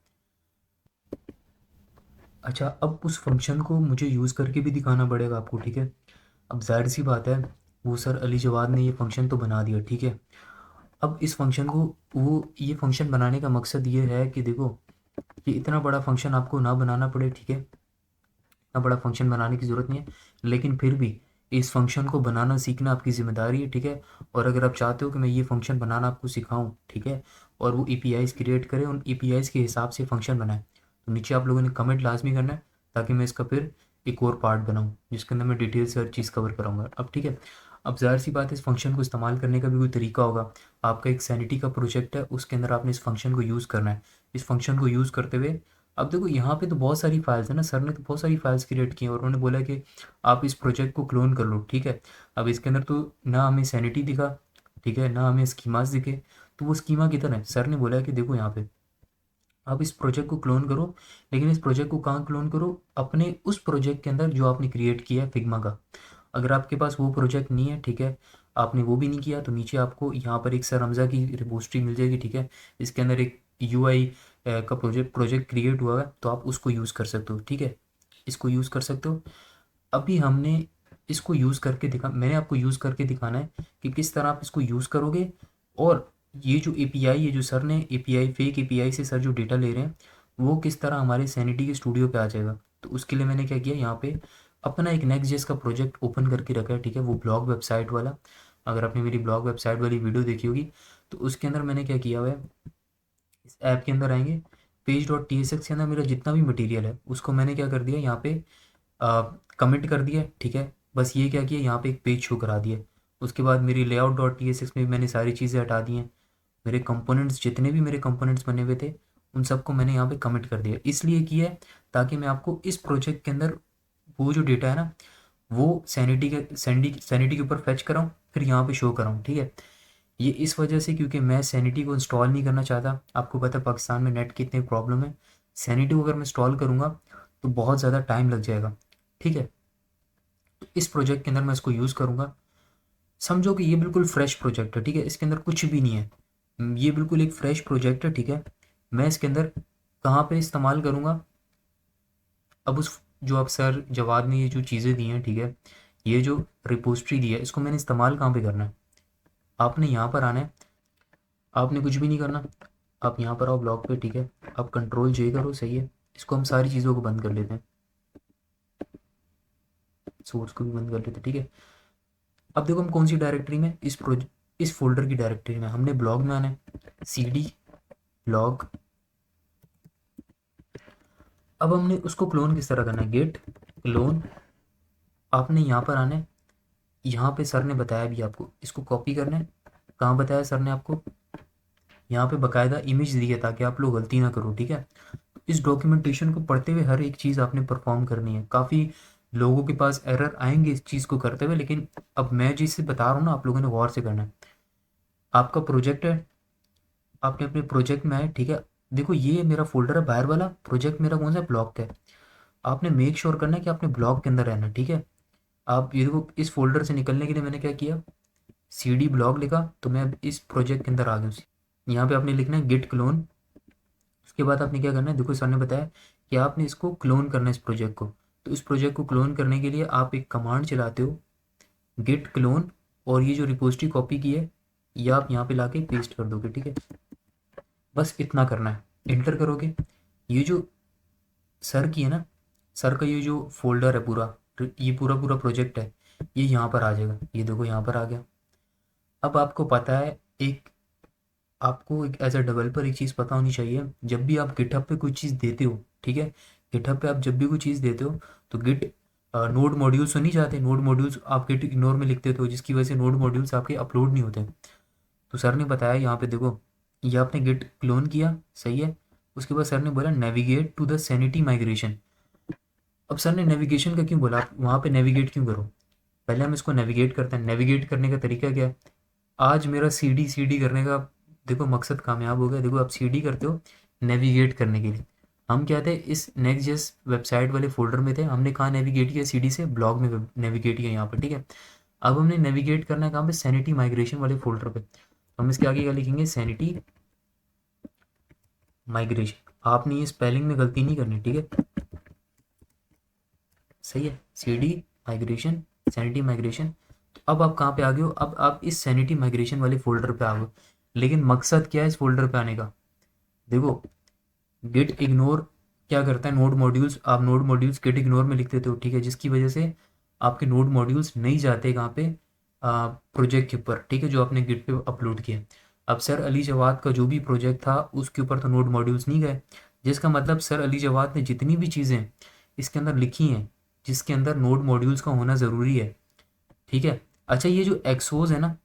Speaker 1: अच्छा अब उस फंक्शन को मुझे यूज़ करके भी दिखाना पड़ेगा आपको, ठीक है। अब जाहिर सी बात है, वो सर अली जवाद ने ये फंक्शन तो बना दिया, ठीक है। अब इस फंक्शन को, वो ये फंक्शन बनाने का मकसद ये है कि देखो, कि इतना बड़ा फंक्शन आपको ना बनाना पड़े, ठीक है। इतना बड़ा फंक्शन बनाने की ज़रूरत नहीं है, लेकिन फिर भी इस फंक्शन को बनाना सीखना आपकी ज़िम्मेदारी है, ठीक है। और अगर आप चाहते हो कि मैं ये फंक्शन बनाना आपको सिखाऊं, ठीक है, और वो एपीआईज़ क्रिएट करें, उन एपीआईज़ के हिसाब से फंक्शन बनाएं, तो नीचे आप लोगों ने कमेंट लाजमी करना है, ताकि मैं इसका फिर एक और पार्ट बनाऊँ जिसके अंदर मैं डिटेल से हर चीज़ कवर कराऊंगा। अब ठीक है, अब ज़ाहिर सी बात है इस फंक्शन को इस्तेमाल करने का भी कोई तरीका होगा। आपका एक सैनिटी का प्रोजेक्ट है, उसके अंदर आपने इस फंक्शन को यूज़ करना है। इस फंक्शन को यूज़ करते हुए, अब देखो यहाँ पे तो बहुत सारी फाइल्स है ना, सर ने तो बहुत सारी फाइल्स क्रिएट की हैं, और उन्होंने बोला कि आप इस प्रोजेक्ट को क्लोन कर लो, ठीक है। अब इसके अंदर तो ना हमें सैनिटी दिखा, ठीक है, ना हमें स्कीमास दिखे, तो वो स्कीमा किधर है। सर ने बोला कि देखो यहाँ पे आप इस प्रोजेक्ट को क्लोन करो, लेकिन इस प्रोजेक्ट को कहाँ क्लोन करो, अपने उस प्रोजेक्ट के अंदर जो आपने क्रिएट किया है फिग्मा का। अगर आपके पास वो प्रोजेक्ट नहीं है, ठीक है, आपने वो भी नहीं किया, तो नीचे आपको यहाँ पर एक सर हमजा की रिपोजिटरी मिल जाएगी, ठीक है। इसके अंदर एक यूआई का प्रोजेक्ट क्रिएट हुआ है, तो आप उसको यूज़ कर सकते हो, ठीक है, इसको यूज़ कर सकते हो। अभी हमने इसको यूज़ करके दिखा, मैंने आपको यूज़ करके दिखाना है कि किस तरह आप इसको यूज़ करोगे, और ये जो एपीआई है, जो सर ने एपीआई फेक एपीआई से सर जो डेटा ले रहे हैं, वो किस तरह हमारे सैनिटी के स्टूडियो पे आ जाएगा। तो उसके लिए मैंने क्या किया, यहाँ पे अपना एक नेक्स्ट जेस का प्रोजेक्ट ओपन करके रखा है, ठीक है, वो ब्लॉग वेबसाइट वाला। अगर आपने मेरी ब्लॉग वेबसाइट वाली वीडियो देखी होगी, तो उसके अंदर मैंने क्या किया हुआ है, इस ऐप के अंदर आएंगे, page dot T S x के अंदर मेरा जितना भी मटेरियल है उसको मैंने क्या कर दिया, यहाँ पे कमेंट कर दिया, ठीक है। बस ये क्या किया, यहाँ पे एक पेज शो करा दिया। उसके बाद मेरी layout dot T S x में मैंने सारी चीज़ें हटा दी हैं। मेरे कंपोनेंट्स, जितने भी मेरे कंपोनेंट्स बने हुए थे, उन सबको मैंने यहाँ पे कमिट कर दिया। इसलिए किया है ताकि मैं आपको इस प्रोजेक्ट के अंदर वो जो डेटा है ना, वो सैनिटी के ऊपर फैच कराऊँ, फिर यहाँ पे शो कराऊँ, ठीक है। ये इस वजह से क्योंकि मैं सैनिटी को इंस्टॉल नहीं करना चाहता। आपको पता है पाकिस्तान में नेट की इतनी प्रॉब्लम है, सैनिटी को अगर मैं इंस्टॉल करूँगा तो बहुत ज़्यादा टाइम लग जाएगा, ठीक है। तो इस प्रोजेक्ट के अंदर मैं इसको यूज़ करूँगा। समझो कि ये बिल्कुल फ्रेश प्रोजेक्ट है, ठीक है, इसके अंदर कुछ भी नहीं है, ये बिल्कुल एक फ्रेश प्रोजेक्ट है, ठीक है। मैं इसके अंदर कहाँ पे इस्तेमाल करूँगा, अब उस जो आप सर जवाद ने ये जो चीज़ें दी हैं, ठीक है, ये जो रिपोजिटरी दी है, इसको मैंने इस्तेमाल कहाँ पे करना है। आपने यहाँ पर आना है, आपने कुछ भी नहीं करना, आप यहाँ पर आओ ब्लॉग पे, ठीक है, आप कंट्रोल जे करो, सही है। इसको हम सारी चीज़ों को बंद कर लेते हैं, सोर्स को भी बंद कर लेते हैं, ठीक है। अब देखो हम कौन सी डायरेक्टरी में, इस फोल्डर की डायरेक्टरी में हमने ब्लॉग में आना है, सी डी ब्लॉग। अब हमने उसको क्लोन किस तरह करना है, गेट क्लोन। आपने यहाँ पर आना है, यहाँ पे सर ने बताया भी आपको इसको कॉपी करना है। कहाँ बताया सर ने आपको, यहाँ पे बकायदा इमेज दी है ताकि आप लोग गलती ना करो, ठीक है। इस डॉक्यूमेंटेशन को पढ़ते हुए हर एक चीज़ आपने परफॉर्म करनी है। काफ़ी लोगों के पास एरर आएंगे इस चीज़ को करते हुए, लेकिन अब मैं जिससे बता रहा हूँ ना, आप लोगों ने गौर से करना है। आपका प्रोजेक्ट है, आपने अपने प्रोजेक्ट में आए, ठीक है। देखो ये मेरा फोल्डर है बाहर वाला, प्रोजेक्ट मेरा कौन सा ब्लॉक का है। आपने मेक श्योर करना है कि आपने ब्लॉक के अंदर रहना है, ठीक है। आप ये देखो, इस फोल्डर से निकलने के लिए मैंने क्या किया, सी डी ब्लॉग लिखा, तो मैं अब इस प्रोजेक्ट के अंदर आ गया हूँ। यहाँ पे आपने लिखना है गिट क्लोन। उसके बाद आपने क्या करना है, देखो सर ने बताया कि आपने इसको क्लोन करना है इस प्रोजेक्ट को। तो इस प्रोजेक्ट को क्लोन करने के लिए आप एक कमांड चलाते हो, गिट क्लोन, और ये जो रिपोजिटरी कॉपी की है ये आप यहाँ पे लाके पेस्ट कर दोगे, ठीक है। बस इतना करना है, इंटर करोगे, ये जो सर की है ना, सर का ये जो फोल्डर है पूरा, ये पूरा पूरा प्रोजेक्ट है, ये यहाँ पर आ जाएगा। ये देखो यहाँ पर आ गया। अब आपको पता है, एक आपको एक एज अ डेवलपर एक चीज़ पता होनी चाहिए, जब भी आप गिटहब पे कोई चीज़ देते हो, ठीक है, गिटहब पे आप जब भी कोई चीज़ देते हो तो गिट नोड मॉड्यूल्स तो नहीं जाते, नोड मॉड्यूल्स आप गिट इग्नोर में लिख देते हो, जिसकी वजह से नोड मॉड्यूल्स आपके अपलोड नहीं होते। तो सर ने बताया यहाँ पे देखो, ये आपने गिट क्लोन किया, सही है। उसके बाद सर ने बोला navigate to the Sanity migration. अब सर ने नेविगेशन का क्यों बोला, आप वहाँ पे नेविगेट क्यों करो, पहले हम इसको नेविगेट करते हैं। नेविगेट करने का तरीका क्या है, आज मेरा सी डी करने का देखो मकसद कामयाब हो गया। देखो आप सी डी करते हो नेविगेट करने के लिए, हम क्या थे, इस नेक्स्ट जेस वेबसाइट वाले फोल्डर में थे, हमने कहाँ नेविगेट किया, सी डी से ब्लॉग में नेविगेट किया यहाँ पर, ठीक है। अब हमने नेविगेट करना है कहाँ पे, सैनिटी माइग्रेशन वाले फोल्डर पे। हम इसके आगे क्या लिखेंगे, सैनिटी माइग्रेशन। आपने ये स्पेलिंग में गलती नहीं करनी, ठीक है, सही है, C D migration, Sanity migration. तो अब आप कहाँ पे आ गए हो, अब आप इस सैनिटी माइग्रेशन वाले फोल्डर पे आ गए। लेकिन मकसद क्या है इस फोल्डर पे आने का, देखो गिट इग्नोर क्या करता है, नोड मॉड्यूल्स, आप नोड मॉड्यूल्स गिट इग्नोर में लिख देते हो, ठीक है, जिसकी वजह से आपके नोड मॉड्यूल्स नहीं जाते कहाँ पे, प्रोजेक्ट के ऊपर, ठीक है, जो आपने गिट पे अपलोड किया। अब सर अली जवाद का जो भी प्रोजेक्ट था उसके ऊपर तो नोड मॉड्यूल्स नहीं गए, जिसका मतलब सर अली जवाद ने जितनी भी चीज़ें इसके अंदर लिखी हैं जिसके अंदर नोड मॉड्यूल्स का होना ज़रूरी है, ठीक है। अच्छा ये जो एक्सोस है ना,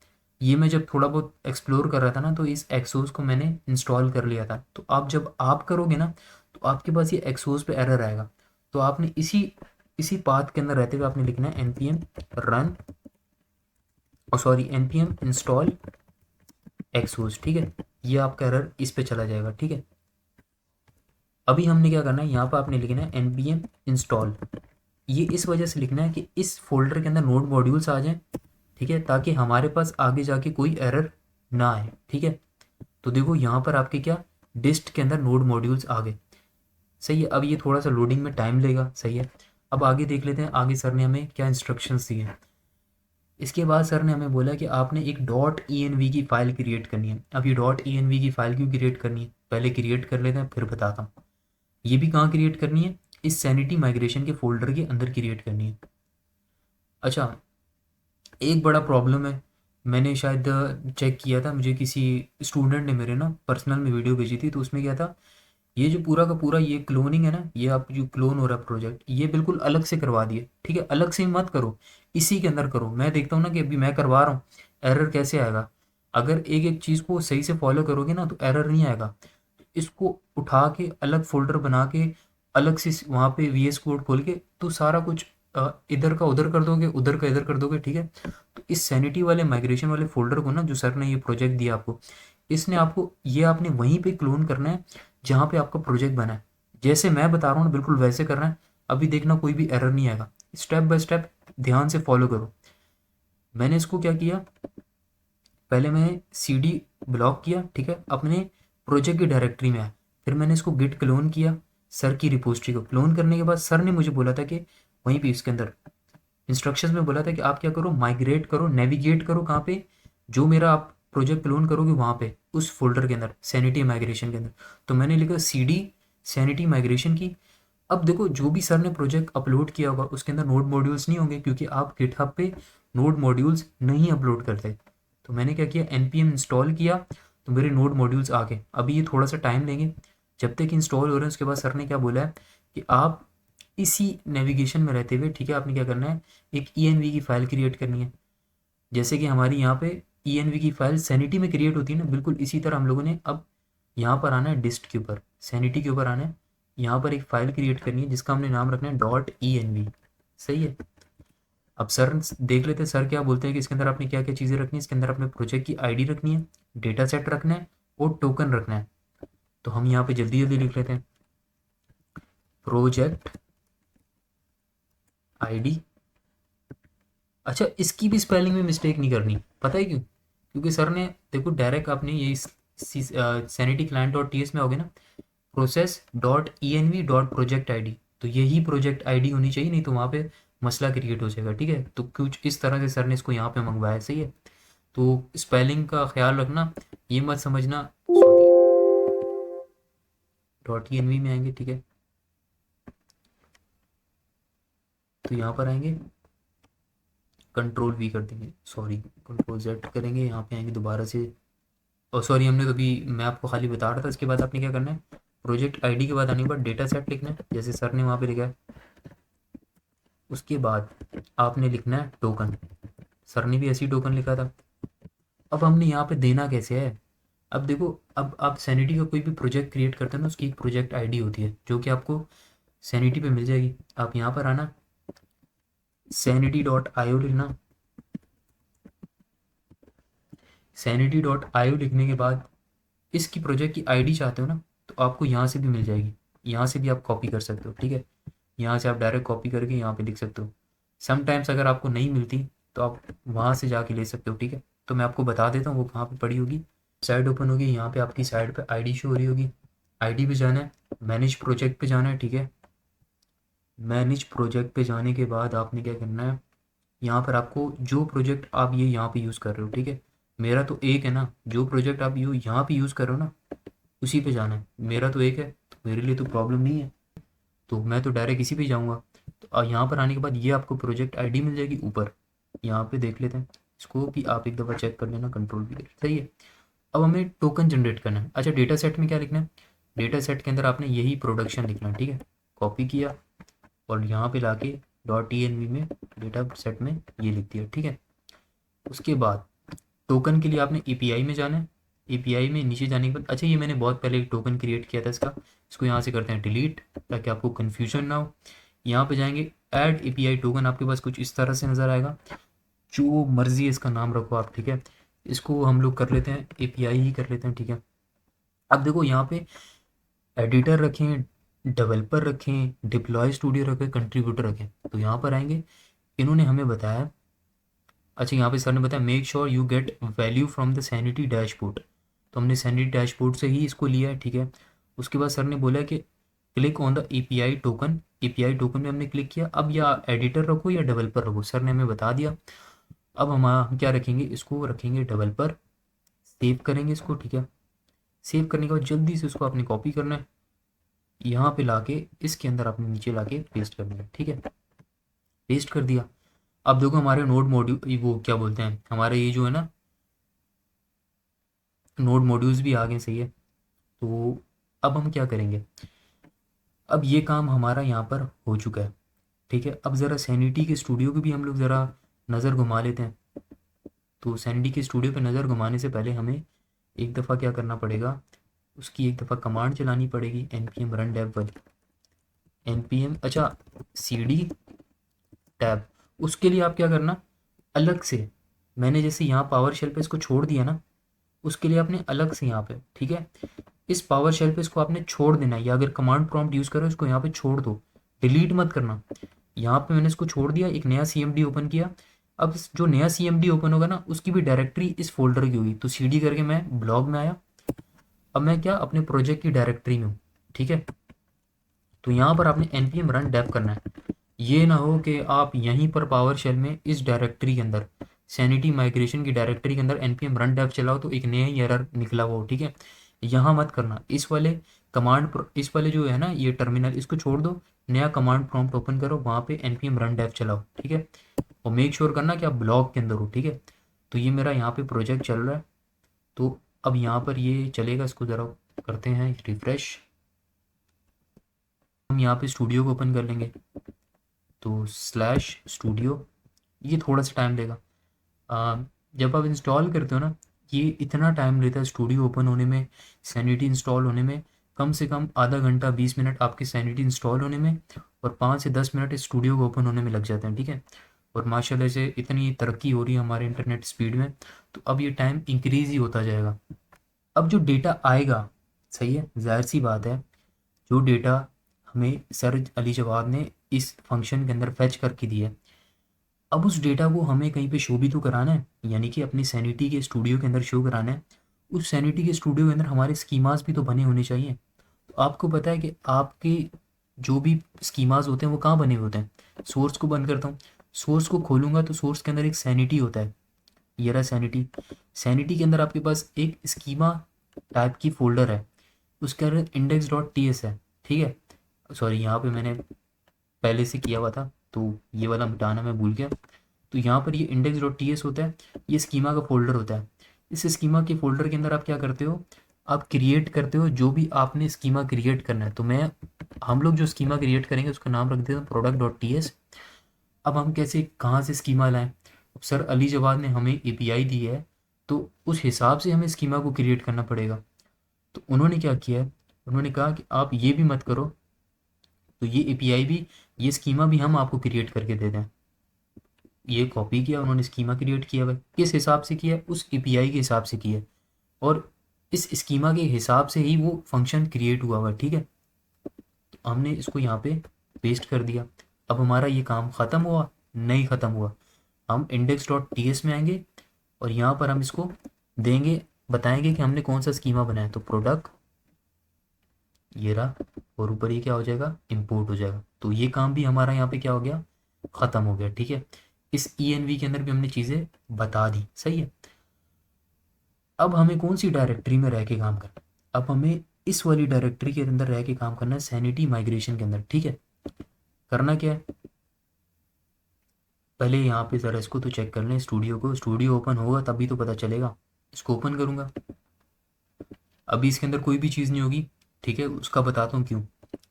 Speaker 1: ये मैं जब थोड़ा बहुत एक्सप्लोर कर रहा था ना, तो इस एक्सोस को मैंने इंस्टॉल कर लिया था। तो आप जब आप करोगे ना, तो आपके पास ये एक्सोस पे एरर आएगा। तो आपने इसी इसी पाथ के अंदर रहते हुए आपने लिखना है npm रन, और सॉरी npm इंस्टॉल एक्सोस, ठीक है। ये आपका एरर इस पे चला जाएगा, ठीक है। अभी हमने क्या करना है, यहाँ पर आपने लिखना है npm इंस्टॉल। ये इस वजह से लिखना है कि इस फोल्डर के अंदर नोड मॉड्यूल्स आ जाएं, ठीक है, ताकि हमारे पास आगे जाके कोई एरर ना आए, ठीक है। तो देखो यहाँ पर आपके क्या, डिस्ट के अंदर नोड मॉड्यूल्स आ गए, सही है। अब ये थोड़ा सा लोडिंग में टाइम लेगा, सही है। अब आगे देख लेते हैं, आगे सर ने हमें क्या इंस्ट्रक्शंस दिए हैं। इसके बाद सर ने हमें बोला कि आपने एक डॉट ई की फ़ाइल क्रिएट करनी है। अब ये डॉट ई की फ़ाइल क्यों क्रिएट करनी है, पहले क्रिएट कर लेते हैं फिर बताता हूँ। ये भी कहाँ क्रिएट करनी है, इस सैनिटी माइग्रेशन के फोल्डर के अंदर क्रिएट करनी है। अच्छा एक बड़ा प्रॉब्लम है, मैंने शायद चेक किया था, मुझे किसी स्टूडेंट ने मेरे ना पर्सनल में वीडियो भेजी थी, तो उसमें क्या था, ये जो पूरा का पूरा ये क्लोनिंग है ना, ये आप जो क्लोन हो रहा है प्रोजेक्ट, ये बिल्कुल अलग से करवा दिए, ठीक है, अलग से मत करो, इसी के अंदर करो। मैं देखता हूँ ना कि अभी मैं करवा रहा हूँ, एरर कैसे आएगा। अगर एक एक चीज़ को सही से फॉलो करोगे ना तो एरर नहीं आएगा। इसको उठा के अलग फोल्डर बना के अलग से वहाँ पे वी एस कोड खोल के तो सारा कुछ इधर का उधर कर दोगे, उधर का इधर कर दोगे, ठीक है। तो इस सैनिटी वाले माइग्रेशन वाले फोल्डर को ना, जो सर ने ये प्रोजेक्ट दिया आपको, इसने आपको ये आपने वहीं पे क्लोन करना है जहाँ पे आपका प्रोजेक्ट बना है। जैसे मैं बता रहा हूँ ना बिल्कुल वैसे करना है। अभी देखना कोई भी एरर नहीं आएगा, स्टेप बाय स्टेप ध्यान से फॉलो करो। मैंने इसको क्या किया, पहले मैंने सीडी ब्लॉक किया, ठीक है, अपने प्रोजेक्ट की डायरेक्टरी में आया। फिर मैंने इसको गिट क्लोन किया, सर की रिपोजिटरी को क्लोन करने के बाद सर ने मुझे बोला था कि वहीं पे इसके अंदर इंस्ट्रक्शंस में बोला था कि आप क्या करो, माइग्रेट करो, नेविगेट करो, कहाँ पे, जो मेरा आप प्रोजेक्ट क्लोन करोगे वहाँ पे उस फोल्डर के अंदर सैनिटी माइग्रेशन के अंदर। तो मैंने लिखा सीडी सैनिटी माइग्रेशन की। अब देखो जो भी सर ने प्रोजेक्ट अपलोड किया होगा उसके अंदर नोड मॉड्यूल्स नहीं होंगे, क्योंकि आप गिटहब पे नोड मॉड्यूल्स नहीं अपलोड करते। तो मैंने क्या किया, npm इंस्टॉल किया, तो मेरे नोड मॉड्यूल्स आ गए। अभी ये थोड़ा सा टाइम लेंगे जब तक इंस्टॉल हो रहे हैं। उसके बाद सर ने क्या बोला है कि आप इसी नेविगेशन में रहते हुए, ठीक है, आपने क्या करना है, एक env की फ़ाइल क्रिएट करनी है। जैसे कि हमारी यहाँ पे env की फ़ाइल सैनिटी में क्रिएट होती है ना, बिल्कुल इसी तरह हम लोगों ने अब यहाँ पर आना है, डिस्ट के ऊपर सैनिटी के ऊपर आना है। यहाँ पर एक फ़ाइल क्रिएट करनी है जिसका हमने नाम रखना है .env। सही है। अब सर देख लेते हैं सर क्या बोलते हैं कि इसके अंदर आपने क्या क्या चीज़ें रखनी है। इसके अंदर अपने प्रोजेक्ट की आईडी रखनी है, डेटा सेट रखना है और टोकन रखना है। तो हम यहाँ पे जल्दी जल्दी लिख लेते हैं, प्रोजेक्ट आईडी। अच्छा, इसकी भी स्पेलिंग में मिस्टेक नहीं करनी, पता है क्यों? क्योंकि सर ने देखो डायरेक्ट आपने ये Sanity client dot T S में आओगे ना, process dot E N V dot project I D, तो यही प्रोजेक्ट आईडी होनी चाहिए, नहीं तो वहाँ पे मसला क्रिएट हो जाएगा। ठीक है, तो कुछ इस तरह से सर ने इसको यहाँ पे मंगवाया है। सही है, तो स्पेलिंग का ख्याल रखना, ये मत समझना sorry dot E N V में आएंगे। ठीक है, तो यहाँ पर आएंगे, कंट्रोल वी कर देंगे, सॉरी कंट्रोल जेड करेंगे, यहाँ पे आएंगे दोबारा से। और सॉरी, हमने तो अभी मैं आपको खाली बता रहा था। इसके बाद आपने क्या करना है, प्रोजेक्ट आईडी के बाद आने के बाद डेटा सेट लिखना है जैसे सर ने वहाँ पे लिखा है। उसके बाद आपने लिखना है टोकन, सर ने भी ऐसी टोकन लिखा था। अब हमने यहाँ पे देना कैसे है, अब देखो, अब आप सैनिटी का कोई भी प्रोजेक्ट क्रिएट करते हैं ना, उसकी एक प्रोजेक्ट आईडी होती है जो कि आपको सैनिटी पे मिल जाएगी। आप यहाँ पर आना, सैनिटी डॉट आई ओ लिखना। सैनिटी डॉट आई ओ लिखने के बाद इसकी प्रोजेक्ट की आईडी चाहते हो ना, तो आपको यहाँ से भी मिल जाएगी, यहाँ से भी आप कॉपी कर सकते हो। ठीक है, यहाँ से आप डायरेक्ट कॉपी करके यहाँ पे लिख सकते हो। समटाइम्स अगर आपको नहीं मिलती तो आप वहाँ से जाके ले सकते हो। ठीक है, तो मैं आपको बता देता हूँ वो कहाँ पे पड़ी होगी। साइड ओपन होगी, यहाँ पे आपकी साइड पे आईडी शो हो रही होगी, आईडी पे जाना है, मैनेज प्रोजेक्ट पे जाना है। ठीक है, मैनेज प्रोजेक्ट पे जाने के बाद आपने क्या करना है, यहाँ पर आपको जो प्रोजेक्ट आप ये यहाँ पे यूज़ कर रहे हो, ठीक है, मेरा तो एक है ना, जो प्रोजेक्ट आप यहाँ पे यूज़ कर रहे हो ना उसी पे जाना है। मेरा तो एक है तो मेरे लिए तो प्रॉब्लम नहीं है, तो मैं तो डायरेक्ट इसी पे जाऊँगा। तो यहाँ पर आने के बाद ये आपको प्रोजेक्ट आईडी मिल जाएगी ऊपर, यहाँ पे देख लेते हैं, इसको भी आप एक दफ़ा चेक कर लेना, कंट्रोल भी। सही है, अब हमें टोकन जनरेट करना है। अच्छा, डेटा सेट में क्या लिखना है, डेटा सेट के अंदर आपने यही प्रोडक्शन लिखना है। ठीक है, कॉपी किया और यहाँ पे लाके डॉट ई एन वी में डेटा सेट में ये लिख दिया। ठीक है, उसके बाद टोकन के लिए आपने एपीआई में जाना है। एपीआई में नीचे जाने के बाद, अच्छा ये मैंने बहुत पहले एक टोकन क्रिएट किया था इसका, इसको यहाँ से करते हैं डिलीट ताकि आपको कन्फ्यूजन ना हो। यहाँ पे जाएंगे ऐड एपीआई टोकन, आपके पास कुछ इस तरह से नज़र आएगा, जो मर्जी है इसका नाम रखो आप। ठीक है, इसको हम लोग कर लेते हैं एपीआई ही कर लेते हैं। ठीक है, अब देखो यहाँ पे एडिटर रखें, डेवलपर रखें, डिप्लॉय स्टूडियो रखें, कंट्रीब्यूटर रखें। तो यहाँ पर आएंगे, इन्होंने हमें बताया, अच्छा यहाँ पे सर ने बताया make sure you get value from the sanity dashboard, तो हमने सैनिटी डैशबोर्ड से ही इसको लिया है। ठीक है, उसके बाद सर ने बोला कि click on the API token, API token में हमने क्लिक किया। अब या एडिटर रखो या डेवलपर रखो, सर ने हमें बता दिया। अब हम क्या रखेंगे, इसको रखेंगे डेवलपर, सेव करेंगे इसको। ठीक है, सेव करने के बाद जल्दी से उसको आपने कॉपी करना है, यहाँ पे लाके इसके अंदर आपने नीचे लाके पेस्ट करना है। ठीक है, पेस्ट कर दिया। अब देखो हमारे नोड मॉड्यूल, वो क्या बोलते हैं, हमारे ये जो है ना नोड मॉड्यूल्स भी आ गए। सही है, तो अब हम क्या करेंगे, अब ये काम हमारा यहाँ पर हो चुका है। ठीक है, अब ज़रा सैनिटी के स्टूडियो की भी हम लोग ज़रा नज़र घुमा लेते हैं। तो सैनिटी के स्टूडियो पे नज़र घुमाने से पहले हमें एक दफ़ा क्या करना पड़ेगा, उसकी एक दफ़ा कमांड चलानी पड़ेगी, npm रन डेव वाली npm, अच्छा cd टैब। उसके लिए आप क्या करना, अलग से, मैंने जैसे यहाँ पावर शेल पे इसको छोड़ दिया ना, उसके लिए आपने अलग से यहाँ पे, ठीक है, इस पावर शेल पे इसको आपने छोड़ देना है, या अगर कमांड प्रॉम्प्ट यूज़ करो इसको यहाँ पे छोड़ दो, डिलीट मत करना। यहाँ पे मैंने इसको छोड़ दिया, एक नया CMD ओपन किया। अब जो नया CMD ओपन होगा ना उसकी भी डायरेक्टरी इस फोल्डर की होगी, तो CD करके मैं ब्लॉग में आया। अब मैं क्या अपने प्रोजेक्ट की डायरेक्टरी में हूँ, ठीक है। तो यहाँ पर आपने npm run dev करना है। ये ना हो कि आप यहीं पर पावर शेल में इस डायरेक्टरी के अंदर, सैनिटी माइग्रेशन की डायरेक्टरी के अंदर npm run dev चलाओ तो एक नया ही एरर निकला हुआ हो, ठीक है। यहाँ मत करना, इस वाले इस वाले जो है ना ये टर्मिनल, इसको छोड़ दो, नया कमांड प्रॉम्प्ट ओपन करो, वहाँ पे npm run dev चलाओ, ठीक है। और मेक श्योर करना कि आप ब्लॉग के अंदर हो, ठीक है। तो ये मेरा यहाँ पे प्रोजेक्ट चल रहा है। तो अब यहाँ पर ये चलेगा, इसको ज़रा करते हैं रिफ्रेश। हम यहाँ पे स्टूडियो को ओपन कर लेंगे, तो /studio, ये थोड़ा सा टाइम लेगा। जब आप इंस्टॉल करते हो ना, ये इतना टाइम लेता है स्टूडियो ओपन होने में, सैनिटी इंस्टॉल होने में। कम से कम आधा घंटा 20 मिनट आपकी सैनिटी इंस्टॉल होने में, और 5 से 10 मिनट इस स्टूडियो को ओपन होने में लग जाते हैं, ठीक है। और माशाल्लाह से इतनी तरक्की हो रही है हमारे इंटरनेट स्पीड में, तो अब ये टाइम इंक्रीज़ ही होता जाएगा। अब जो डेटा आएगा, सही है, जाहिर सी बात है, जो डेटा हमें सर अली जवाद ने इस फंक्शन के अंदर फैच करके दिया है, अब उस डेटा को हमें कहीं पे शो भी तो कराना है, यानी कि अपनी सैनिटी के स्टूडियो के अंदर शो कराना है। उस सैनिटी के स्टूडियो के अंदर हमारे स्कीमास भी तो बने होने चाहिए। तो आपको पता है कि आपके जो भी स्कीमास होते हैं वो कहाँ बने होते हैं। सोर्स को बंद करता हूँ, सोर्स को खोलूँगा तो सोर्स के अंदर एक सैनिटी होता है, ये रहा सैनिटी। सैनिटी के अंदर आपके पास एक स्कीमा टाइप की फोल्डर है, उसके अंदर index.ts है, ठीक है। सॉरी, यहाँ पे मैंने पहले से किया हुआ था तो ये वाला मिटाना मैं भूल गया। तो यहाँ पर ये index.ts होता है, ये स्कीमा का फोल्डर होता है। इस स्कीमा के फोल्डर के अंदर आप क्या करते हो, आप क्रिएट करते हो जो भी आपने स्कीमा क्रिएट करना है। तो हम लोग जो स्कीमा क्रिएट करेंगे उसका नाम रख देते हैं product.ts। अब हम कैसे कहाँ से स्कीमा लाएं, अब सर अली जवाद ने हमें API दी है, तो उस हिसाब से हमें स्कीमा को क्रिएट करना पड़ेगा। तो उन्होंने क्या किया है, उन्होंने कहा कि आप ये भी मत करो, तो ये API भी, ये स्कीमा भी हम आपको क्रिएट करके दे दें। ये कॉपी किया उन्होंने, स्कीमा क्रिएट किया हुआ है, किस हिसाब से किया है, उस API के हिसाब से किया है, और इस स्कीमा के हिसाब से ही वो फंक्शन क्रिएट हुआ हुआ है, ठीक है। तो हमने इसको यहाँ पे पेस्ट कर दिया। अब हमारा ये काम ख़त्म हुआ? नहीं ख़त्म हुआ। हम index.ts में आएंगे और यहाँ पर हम इसको देंगे, बताएंगे कि हमने कौन सा स्कीमा बनाया। तो प्रोडक्ट, ये रहा, और ऊपर ये क्या हो जाएगा, इंपोर्ट हो जाएगा। तो ये काम भी हमारा यहाँ पे क्या हो गया, ख़त्म हो गया, ठीक है। इस env के अंदर भी हमने चीज़ें बता दी, सही है। अब हमें कौन सी डायरेक्टरी में रह के काम करना, अब हमें इस वाली डायरेक्टरी के अंदर रह के काम करना है, सैनिटी माइग्रेशन के अंदर, ठीक है। करना क्या है, पहले यहाँ पे ज़रा इसको तो चेक कर लें, स्टूडियो को, स्टूडियो ओपन होगा तभी तो पता चलेगा। इसको ओपन करूँगा, अभी इसके अंदर कोई भी चीज़ नहीं होगी, ठीक है, उसका बताता हूँ क्यों।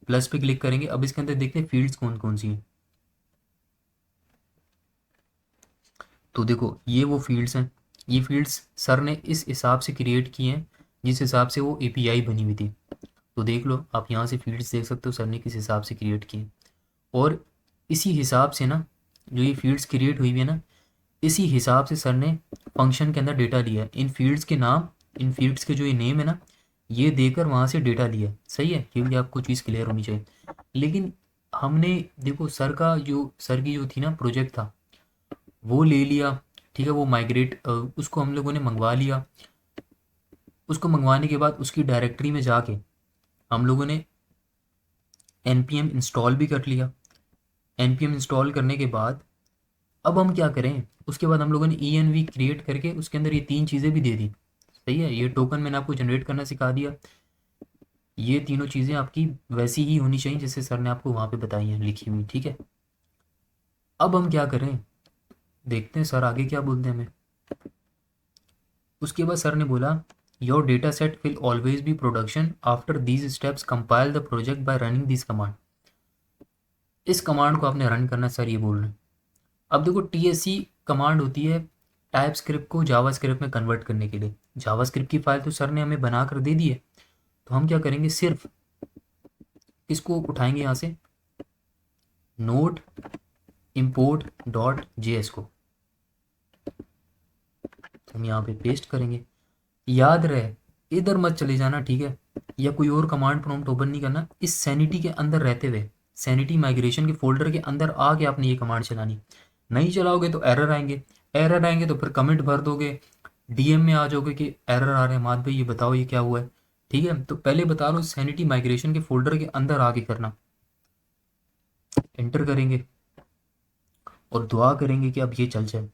Speaker 1: प्लस पे क्लिक करेंगे, अब इसके अंदर देखते हैं फील्ड्स कौन कौन सी हैं। तो देखो ये वो फील्ड्स हैं, ये फील्ड्स सर ने इस हिसाब से क्रिएट किए हैं जिस हिसाब से वो API बनी हुई थी। तो देख लो, आप यहाँ से फील्ड्स देख सकते हो सर ने किस हिसाब से क्रिएट किए, और इसी हिसाब से ना, जो ये फील्ड्स क्रिएट हुई हुई है ना, इसी हिसाब से सर ने फंक्शन के अंदर डेटा लिया है। इन फील्ड्स के नाम, इन फील्ड्स के जो ये नेम है ना, ये देकर वहाँ से डेटा लिया, सही है, क्योंकि आपको चीज़ क्लियर होनी चाहिए। लेकिन हमने देखो सर की जो थी ना प्रोजेक्ट था, वो ले लिया, ठीक है, वो माइग्रेट, उसको हम लोगों ने मंगवा लिया। उसको मंगवाने के बाद उसकी डायरेक्टरी में जाके हम लोगों ने npm इंस्टॉल भी कर लिया। npm इंस्टॉल करने के बाद अब हम क्या करें, उसके बाद हम लोगों ने env क्रिएट करके उसके अंदर ये 3 चीज़ें भी दे दी, सही है। ये टोकन मैंने आपको जनरेट करना सिखा दिया। ये तीनों चीज़ें आपकी वैसी ही होनी चाहिए जैसे सर ने आपको वहाँ पे बताई हैं लिखी हुई, ठीक है। अब हम क्या करें, देखते हैं सर आगे क्या बोलते हैं हमें। उसके बाद सर ने बोला, your data set will always be production after these steps, compile the project by running this command. इस कमांड को आपने रन करना, सर ये बोल रहे हैं। अब देखो TSC कमांड होती है टाइप स्क्रिप्ट को जावा स्क्रिप्ट में कन्वर्ट करने के लिए। जावा स्क्रिप्ट की फाइल तो सर ने हमें बना कर दे दी है, तो हम क्या करेंगे, सिर्फ इसको उठाएंगे यहाँ से, नोट import.js को हम यहाँ पे पेस्ट करेंगे। याद रहे, इधर मत चले जाना, ठीक है, या कोई और कमांड प्रॉम्प्ट ओपन नहीं करना, इस सैनिटी के अंदर रहते हुए सैनिटी माइग्रेशन के फोल्डर के अंदर आके आपने ये कमांड चलानी। नहीं चलाओगे तो एरर आएंगे, एरर आएंगे तो फिर कमेंट भर दोगे, डीएम में आ जाओगे कि एरर आ रहे हैं मात भाई, ये बताओ ये क्या हुआ है। ठीक है, तो पहले बता रहा हूँ सैनिटी माइग्रेशन के फोल्डर के अंदर आके करना। एंटर करेंगे और दुआ करेंगे कि अब ये चल जाए।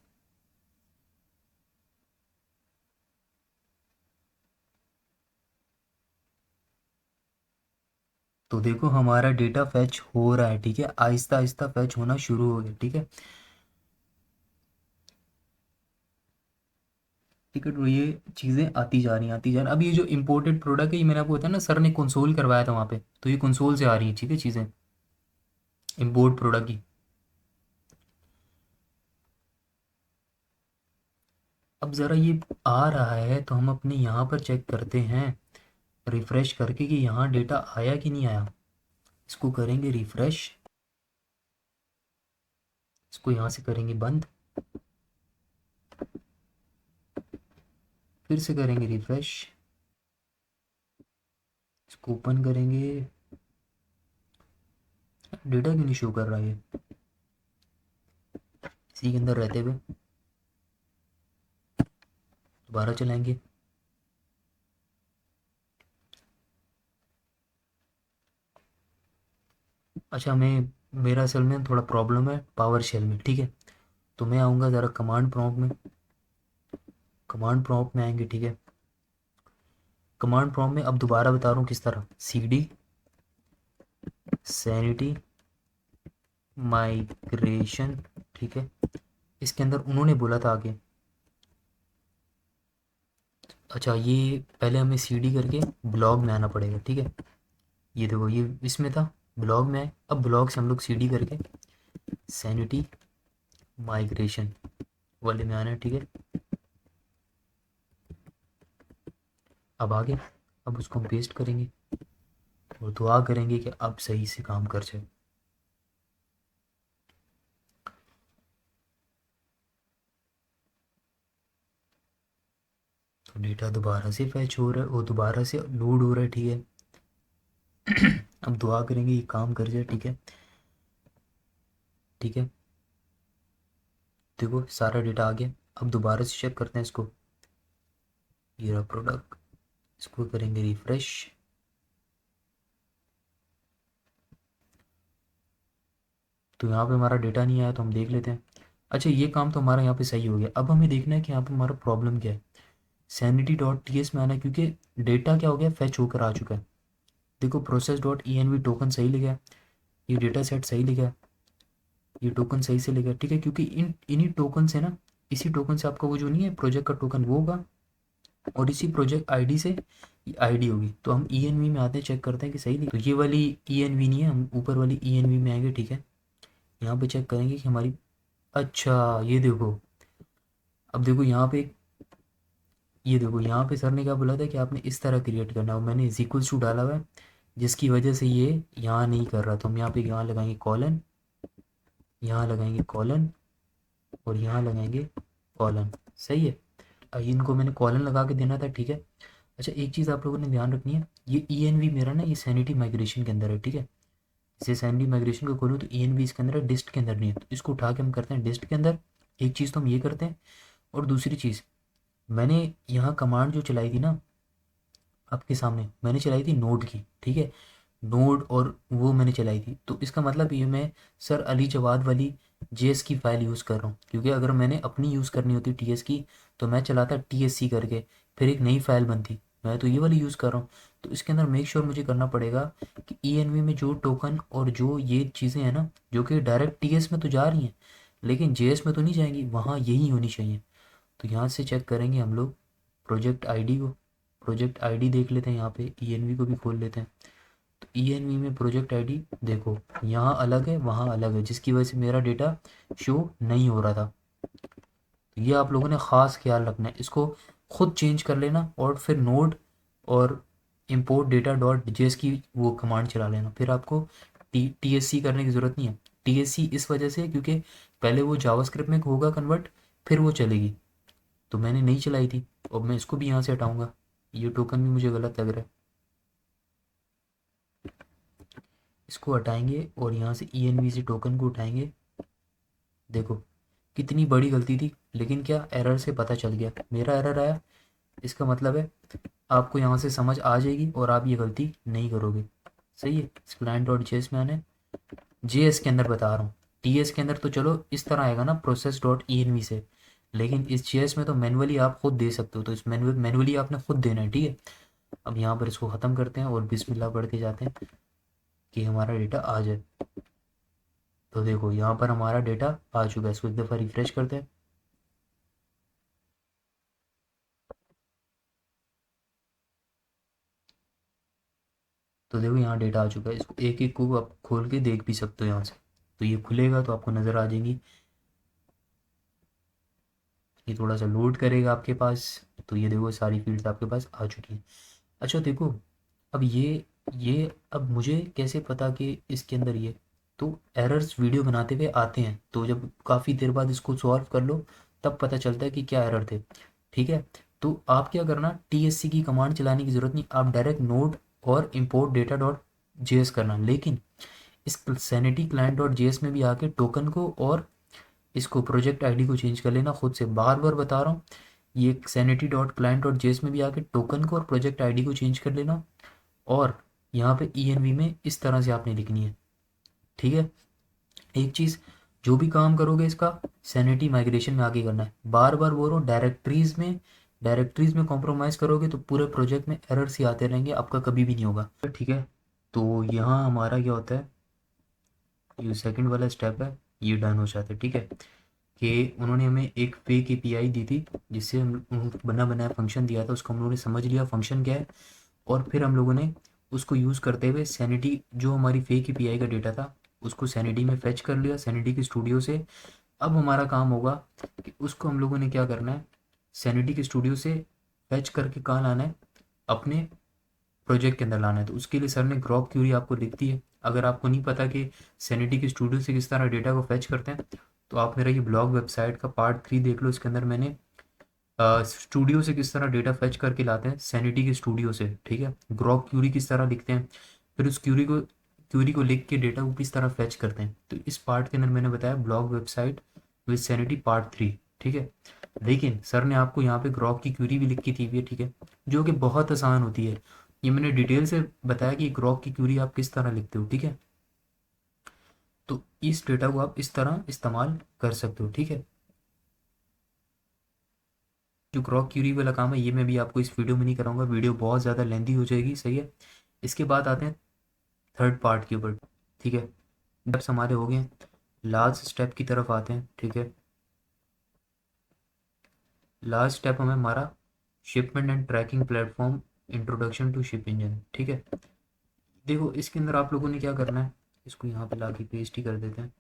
Speaker 1: तो देखो हमारा डेटा फैच हो रहा है, ठीक है, आहिस्ता आहिस्ता फैच होना शुरू हो गया, ठीक है। ठीक है, तो ये चीज़ें आती जा रही हैं आती जा रही हैं। अब ये जो इम्पोर्टेड प्रोडक्ट है, ये मैंने आपको बताया ना, सर ने कंसोल करवाया था वहाँ पे, तो ये कंसोल से आ रही है, ठीक है, चीज़ें इम्पोर्ट प्रोडक्ट की। अब ज़रा ये आ रहा है तो हम अपने यहाँ पर चेक करते हैं रिफ़्रेश करके कि यहाँ डेटा आया कि नहीं आया। इसको करेंगे रिफ़्रेश, इसको यहाँ से करेंगे बंद, फिर से करेंगे रिफ़्रेश, इसको ओपन करेंगे। डेटा क्यों नहीं शो कर रहा है इसी के अंदर रहते हुए। दोबारा चलाएंगे। अच्छा, मैं मेरा असल में थोड़ा प्रॉब्लम है पावर शेल में, ठीक है। तो मैं आऊँगा ज़रा कमांड प्रॉम्प्ट में, कमांड प्रॉम्प्ट में आएंगे, ठीक है। कमांड प्रॉम्प्ट में अब दोबारा बता रहा हूँ किस तरह, cd सैनिटी माइग्रेशन, ठीक है। इसके अंदर उन्होंने बोला था आगे, अच्छा ये पहले हमें cd करके ब्लॉग में आना पड़ेगा, ठीक है। ये देखो ये इसमें था, ब्लॉग में आए, अब ब्लॉग से हम लोग cd करके सैनिटी माइग्रेशन वाले में आना है, ठीक है। अब आगे, अब उसको हम पेस्ट करेंगे और दुआ करेंगे कि अब सही से काम कर जाए। तो डेटा दोबारा से फैच हो रहा है और दोबारा से लोड हो रहा है, ठीक है। अब दुआ करेंगे ये काम कर जाए, ठीक है, ठीक है। देखो सारा डेटा आ गया। अब दोबारा से चेक करते हैं इसको, ये रहा प्रोडक्ट, इसको करेंगे रिफ्रेश। तो यहाँ पे हमारा डेटा नहीं आया, तो हम देख लेते हैं। अच्छा ये काम तो हमारा यहाँ पे सही हो गया। अब हमें देखना है कि यहाँ पे हमारा प्रॉब्लम क्या है। सैनिटी डॉट टी एस में आना है क्योंकि डेटा क्या हो गया, फैच होकर आ चुका है। देखो process dot E N V token सही लिखा, ये डेटा सेट सही लिखा, ये टोकन सही से लिखा, ठीक है। क्योंकि इन्हीं टोकन से ना, इसी टोकन से आपका वो जो नहीं है प्रोजेक्ट का टोकन वो होगा, और इसी प्रोजेक्ट आईडी से आईडी होगी। तो हम ई एन वी में आते हैं, चेक करते हैं कि सही लिखा। तो ये वाली ई एन वी नहीं है, हम ऊपर वाली ई एन वी में आएंगे, ठीक है। यहाँ पे चेक करेंगे कि हमारी, अच्छा ये देखो, अब देखो यहाँ पे, ये देखो यहाँ पे सर ने क्या बोला था कि आपने इस तरह क्रिएट करना हो, मैंने इज इक्वल्स टू डाला हुआ है, जिसकी वजह से ये यहाँ नहीं कर रहा। तो हम यहाँ पे यहाँ लगाएंगे कॉलन, यहाँ लगाएंगे कॉलन और यहाँ लगाएंगे कॉलन, सही है। इनको मैंने कॉलन लगा के देना था, ठीक है। अच्छा एक चीज़ आप लोगों ने ध्यान रखनी है, ये ई एन वी मेरा ना ये सैनिटी माइग्रेशन के अंदर है, ठीक है। इसे सैनिटी माइग्रेशन को खोलूँ तो ई एन वी इसके अंदर है, डिस्ट के अंदर नहीं है। तो इसको उठा के हम करते हैं डिस्ट के अंदर। एक चीज़ तो हम ये करते हैं, और दूसरी चीज़, मैंने यहाँ कमांड जो चलाई थी ना आपके सामने, मैंने चलाई थी नोड की, ठीक है। नोड और वो मैंने चलाई थी, तो इसका मतलब ये मैं सर अली जवाद वाली जेएस की फ़ाइल यूज़ कर रहा हूँ। क्योंकि अगर मैंने अपनी यूज़ करनी होती टीएस की, तो मैं चलाता टीएससी करके, फिर एक नई फ़ाइल बनती। मैं तो ये वाली यूज़ कर रहा हूँ। तो इसके अंदर मेक श्योर मुझे करना पड़ेगा कि ईएनवी में जो टोकन और जो ये चीज़ें हैं ना, जो कि डायरेक्ट टीएस में तो जा रही हैं लेकिन जेएस में तो नहीं जाएंगी, वहाँ यही होनी चाहिए। तो यहाँ से चेक करेंगे हम लोग प्रोजेक्ट आईडी को, प्रोजेक्ट आईडी देख लेते हैं, यहाँ पे ईएनवी को भी खोल लेते हैं। तो ई एन वी में प्रोजेक्ट आईडी देखो, यहाँ अलग है वहाँ अलग है, जिसकी वजह से मेरा डेटा शो नहीं हो रहा था। तो ये आप लोगों ने ख़ास ख्याल रखना है, इसको खुद चेंज कर लेना और फिर नोड और इम्पोर्ट डेटा डॉट जेएस की वो कमांड चला लेना। फिर आपको टी एस सी करने की ज़रूरत नहीं है। टी एस सी इस वजह से क्योंकि पहले वो जावास्क्रिप्ट में होगा कन्वर्ट, फिर वो चलेगी। तो मैंने नहीं चलाई थी, अब मैं इसको भी यहाँ से हटाऊँगा। ये टोकन भी मुझे गलत लग रहा है। इसको हटाएंगे और यहाँ से ENV से टोकन को उठाएंगे। देखो कितनी बड़ी गलती थी, लेकिन क्या एरर से पता चल गया, मेरा एरर आया, इसका मतलब है आपको यहाँ से समझ आ जाएगी और आप ये गलती नहीं करोगे। सही है। क्लाइंट डॉट जेएस में आने, जेएस के अंदर बता रहा हूँ, टीएस के अंदर तो चलो इस तरह आएगा ना प्रोसेस डॉट ENV से, लेकिन इस जेएस में तो मैनुअली आप खुद दे सकते हो, तो इस मैनुअली आपने खुद देना है। ठीक है, अब यहाँ पर इसको ख़त्म करते हैं और बिस्मिल्लाह पढ़ के जाते हैं कि हमारा डेटा आ जाए। तो देखो यहाँ पर हमारा डेटा आ चुका है, इसको एक दफ़ा रिफ्रेश करते हैं। तो देखो यहाँ डेटा आ चुका है, इसको एक एक को आप खोल के देख भी सकते हो यहाँ से। तो ये खुलेगा तो आपको नज़र आ जाएंगी, ये थोड़ा सा लोड करेगा आपके पास। तो ये देखो सारी फील्ड्स आपके पास आ चुकी हैं। अच्छा देखो, अब ये अब मुझे कैसे पता कि इसके अंदर ये, तो एरर्स वीडियो बनाते हुए आते हैं, तो जब काफ़ी देर बाद इसको सॉल्व कर लो तब पता चलता है कि क्या एरर थे। ठीक है, तो आप क्या करना, TSC की कमांड चलाने की ज़रूरत नहीं, आप डायरेक्ट नोड और इम्पोर्ट डेटा डॉट जेएस करना, लेकिन इस सैनिटी क्लाइंट डॉट जेएस में भी आके टोकन को और इसको प्रोजेक्ट आईडी को चेंज कर लेना खुद से, बार बार बता रहा हूँ। ये sanity dot client dot JS में भी आके टोकन को और प्रोजेक्ट आईडी को चेंज कर लेना, और यहाँ पे ENV में इस तरह से आपने लिखनी है। ठीक है, एक चीज़, जो भी काम करोगे इसका सैनिटी माइग्रेशन में आगे करना है, बार बार बोल रहा हूँ, डायरेक्टरीज में कॉम्प्रोमाइज़ करोगे तो पूरे प्रोजेक्ट में एरर्स ही आते रहेंगे, आपका कभी भी नहीं होगा। ठीक है, तो यहाँ हमारा क्या होता है, ये सेकंड वाला स्टेप है, ये डन हो जाता है। ठीक है, कि उन्होंने हमें एक फेक API दी थी, जिससे हम बना बनाया फंक्शन दिया था, उसको हम लोगों ने समझ लिया फंक्शन क्या है, और फिर हम लोगों ने उसको यूज़ करते हुए सैनिटी जो हमारी फेक API का डेटा था उसको सैनिटी में फेच कर लिया, सैनिटी के स्टूडियो से। अब हमारा काम होगा कि उसको हम लोगों ने क्या करना है, सैनिटी के स्टूडियो से फेच करके कहाँ लाना है, अपने प्रोजेक्ट के अंदर लाना है। तो उसके लिए सर ने ग्रॉक क्यूरी आपको लिख दी है। अगर आपको नहीं पता कि सैनिटी के स्टूडियो से किस तरह डेटा को फेच करते हैं, तो आप मेरा ये ब्लॉग वेबसाइट का पार्ट 3 देख लो, इसके अंदर मैंने स्टूडियो से किस तरह डेटा फेच करके लाते हैं सैनिटी के स्टूडियो से। ठीक है, ग्रॉक क्यूरी किस तरह लिखते हैं, फिर उस क्यूरी को लिख के डेटा को किस तरह फेच करते हैं, तो इस पार्ट के अंदर मैंने बताया blog website with sanity part 3। ठीक है, लेकिन सर ने आपको यहाँ पे ग्रॉक की क्यूरी भी लिख के दी हुई है। ठीक है, जो कि बहुत आसान होती है, ये मैंने डिटेल से बताया कि ग्रॉक की क्यूरी आप किस तरह लिखते हो। ठीक है, तो इस डेटा को आप इस तरह इस्तेमाल कर सकते हो। ठीक है, जो ग्रॉक क्यूरी वाला काम है ये मैं भी आपको इस वीडियो में नहीं कराऊंगा, वीडियो बहुत ज़्यादा लेंदी हो जाएगी। सही है, इसके बाद आते हैं थर्ड पार्ट के ऊपर। ठीक है, स्टेप्स हमारे हो गए, लास्ट स्टेप की तरफ आते हैं। ठीक है, लास्ट स्टेप हमें हमारा shipment and tracking platform introduction to ShipEngine. ठीक है, देखो इसके अंदर आप लोगों ने क्या करना है, इसको यहाँ पे लाके पेस्ट ही कर देते हैं।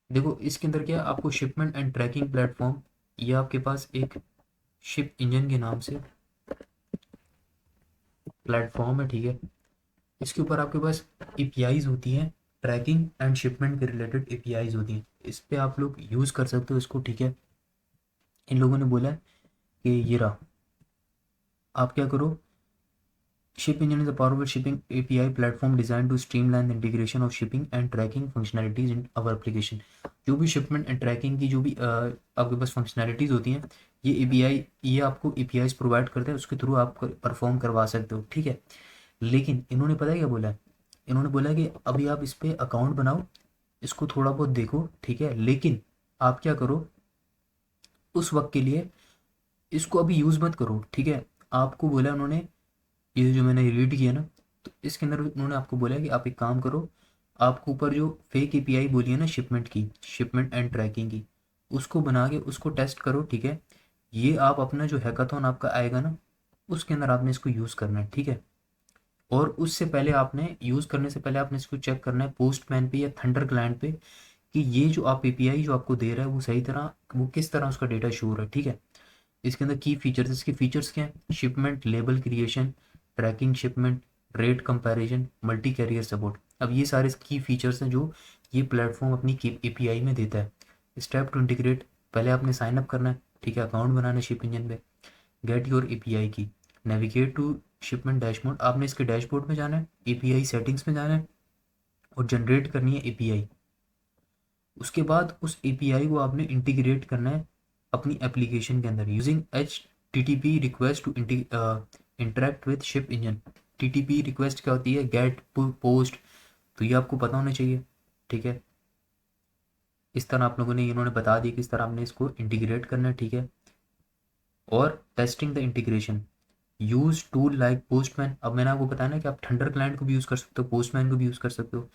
Speaker 1: देखो इसके अंदर क्या है, आपको शिपमेंट एंड ट्रैकिंग प्लेटफॉर्म, ये आपके पास एक शिप इंजन के नाम से प्लेटफॉर्म है। ठीक है, इसके ऊपर आपके पास APIs होती हैं, ट्रैकिंग एंड शिपमेंट के रिलेटेड APIs होती हैं, इस पे आप लोग यूज़ कर सकते हो इसको। ठीक है, इन लोगों ने बोला है कि ये रहा, आप क्या करो, ShipEngine is a powerful shipping API platform design to streamline integration of shipping and tracking functionalities in our application. जो भी शिपमेंट एंड ट्रैकिंग की जो भी आपके पास फंक्शनैलिटीज़ होती हैं, ये API, ये आपको APIs प्रोवाइड करते हैं, उसके थ्रू आप परफॉर्म करवा सकते हो। ठीक है, लेकिन इन्होंने पता है क्या बोला है, इन्होंने बोला है कि अभी आप इस पर अकाउंट बनाओ, इसको थोड़ा बहुत देखो। ठीक है, लेकिन आप क्या करो, उस वक्त के लिए इसको अभी यूज़ मत करो। ठीक है, आपको बोला उन्होंने, ये जो मैंने रीड किया ना, तो इसके अंदर उन्होंने आपको बोला है कि आप एक काम करो, आपको ऊपर जो फेक API बोली है ना शिपमेंट की, शिपमेंट एंड ट्रैकिंग की, उसको बना के उसको टेस्ट करो। ठीक है, ये आप अपना जो हैकाथॉन आपका आएगा ना, उसके अंदर आपने इसको यूज़ करना है। ठीक है, और उससे पहले आपने यूज़ करने से पहले आपने इसको चेक करना है पोस्टमैन पे या थंडर क्लाइंट पे, कि ये जो आप API जो आपको दे रहा है वो सही तरह, वो किस तरह उसका डेटा शोर है। ठीक है, इसके अंदर की फीचर्स, इसके फीचर्स क्या हैं, shipment label creation, tracking shipment, rate comparison, multi carrier support. अब ये सारे की फीचर्स हैं जो ये प्लेटफॉर्म अपनी API में देता है। स्टेप टू इंटीग्रेट, पहले आपने साइन अप करना है। ठीक है, अकाउंट बनाना है शिप इंजन पे, गेट योर API की, नेविगेट टू शिपमेंट डैशबोर्ड, आपने इसके डैशबोर्ड में जाना है, एपीआई सेटिंग्स में जाना है और जनरेट करनी है एपीआई। उसके बाद उस एपीआई को आपने इंटीग्रेट करना है अपनी एप्लीकेशन के अंदर using HTTP request to interact with ship engine. TTP request क्या होती है? गेट, पोस्ट, तो ये आपको पता होना चाहिए, ठीक है। इस तरह आप लोगों ने, इन्होंने बता दिया किस तरह आपने इसको इंटीग्रेट करना है, ठीक है। और testing the integration, use tool like postman. अब मैंने आपको बताया ना कि आप थंडर क्लाइंट को भी यूज़ कर सकते हो, पोस्टमैन को भी यूज़ कर सकते हो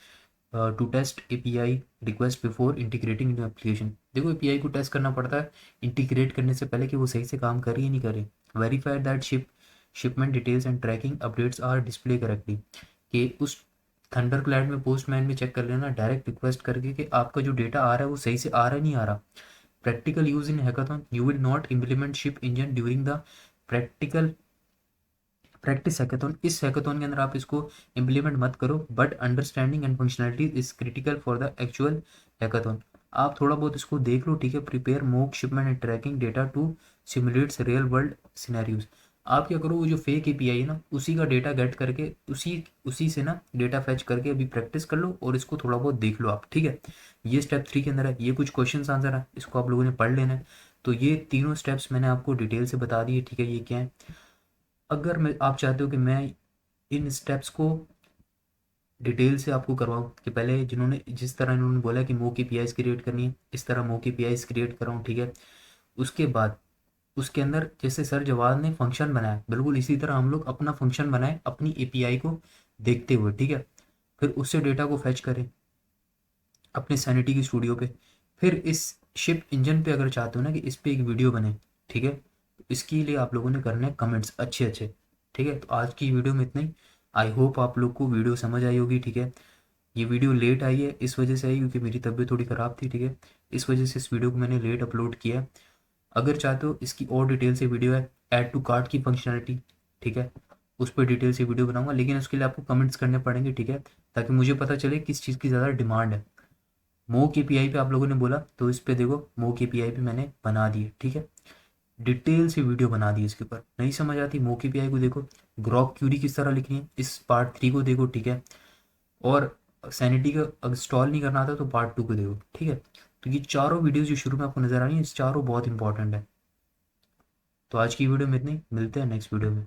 Speaker 1: to test API request before integrating in application. देखो एपीआई को टेस्ट करना पड़ता है इंटीग्रेट करने से पहले कि वो सही से काम करे या नहीं करे। Verify that shipment details and tracking updates are display correctly, कि उस थंडर क्लाइंट में, पोस्टमैन में चेक कर लेना डायरेक्ट रिक्वेस्ट करके कि आपका जो डेटा आ रहा है वो सही से आ रहा है नहीं आ रहा। Practical use in hackathon, you will not implement ship engine during the practical practice hackathon. इस हैकाथॉन के अंदर आप इसको इम्प्लीमेंट मत करो, but understanding and functionality is critical for the actual hackathon. आप थोड़ा बहुत इसको देख लो, ठीक है। Prepare mock shipment and tracking data to simulates real world scenarios. आप क्या करो, वो जो फेक एपीआई है ना, उसी का डेटा गेट करके उसी उसी से ना डेटा फैच करके अभी प्रैक्टिस कर लो और इसको थोड़ा बहुत देख लो आप, ठीक है। ये स्टेप 3 के अंदर है, ये कुछ क्वेश्चन आंसर है, इसको आप लोगों ने पढ़ लेना है। तो ये तीनों स्टेप्स मैंने आपको डिटेल से बता दिए, ठीक है। ये क्या है, अगर मैं, आप चाहते हो कि मैं इन स्टेप्स को डिटेल से आपको करवाऊँ, कि पहले जिन्होंने, जिस तरह इन्होंने बोला कि मो की पीआईज क्रिएट करनी है, इस तरह मो की पीआईज क्रिएट कराऊँ, ठीक है। उसके बाद उसके अंदर जैसे सर जवाद ने फंक्शन बनाया, बिल्कुल इसी तरह हम लोग अपना फंक्शन बनाए अपनी एपीआई को देखते हुए, ठीक है। फिर उससे डेटा को फैच करें अपने सैनिटी की स्टूडियो पे। फिर इस शिप इंजन पे अगर चाहते हो ना कि इस पे एक वीडियो बने, ठीक है, तो इसके लिए आप लोगों ने करने हैं कमेंट्स अच्छे अच्छे, ठीक है। तो आज की वीडियो में इतना ही। आई होप आप लोग को वीडियो समझ आई होगी, ठीक है। ये वीडियो लेट आई है, इस वजह से आई क्योंकि मेरी तबीयत थोड़ी ख़राब थी, ठीक है। इस वजह से इस वीडियो को मैंने लेट अपलोड किया है। अगर चाहते हो इसकी और डिटेल से वीडियो है, ऐड टू कार्ट की फंक्शनलिटी, ठीक है, उस पर डिटेल से वीडियो बनाऊंगा, लेकिन उसके लिए आपको कमेंट्स करने पड़ेंगे, ठीक है, ताकि मुझे पता चले किस चीज़ की ज़्यादा डिमांड है। मोक एपीआई पे आप लोगों ने बोला, तो इस पे देखो मोक एपीआई पे मैंने बना दिए, ठीक है। डिटेल से वीडियो बना दी इसके ऊपर। नहीं समझ आती मोक एपीआई को देखो, ग्रॉक क्यूरी किस तरह लिखनी है इस पार्ट 3 को देखो, ठीक है। और सैनिटी का इंस्टॉल नहीं करना आता तो पार्ट 2 को देखो, ठीक है। तो ये चारों वीडियोस जो शुरू में आपको नजर आ रही है, इस चारों बहुत इंपॉर्टेंट है। तो आज की वीडियो में इतनी, मिलते हैं नेक्स्ट वीडियो में।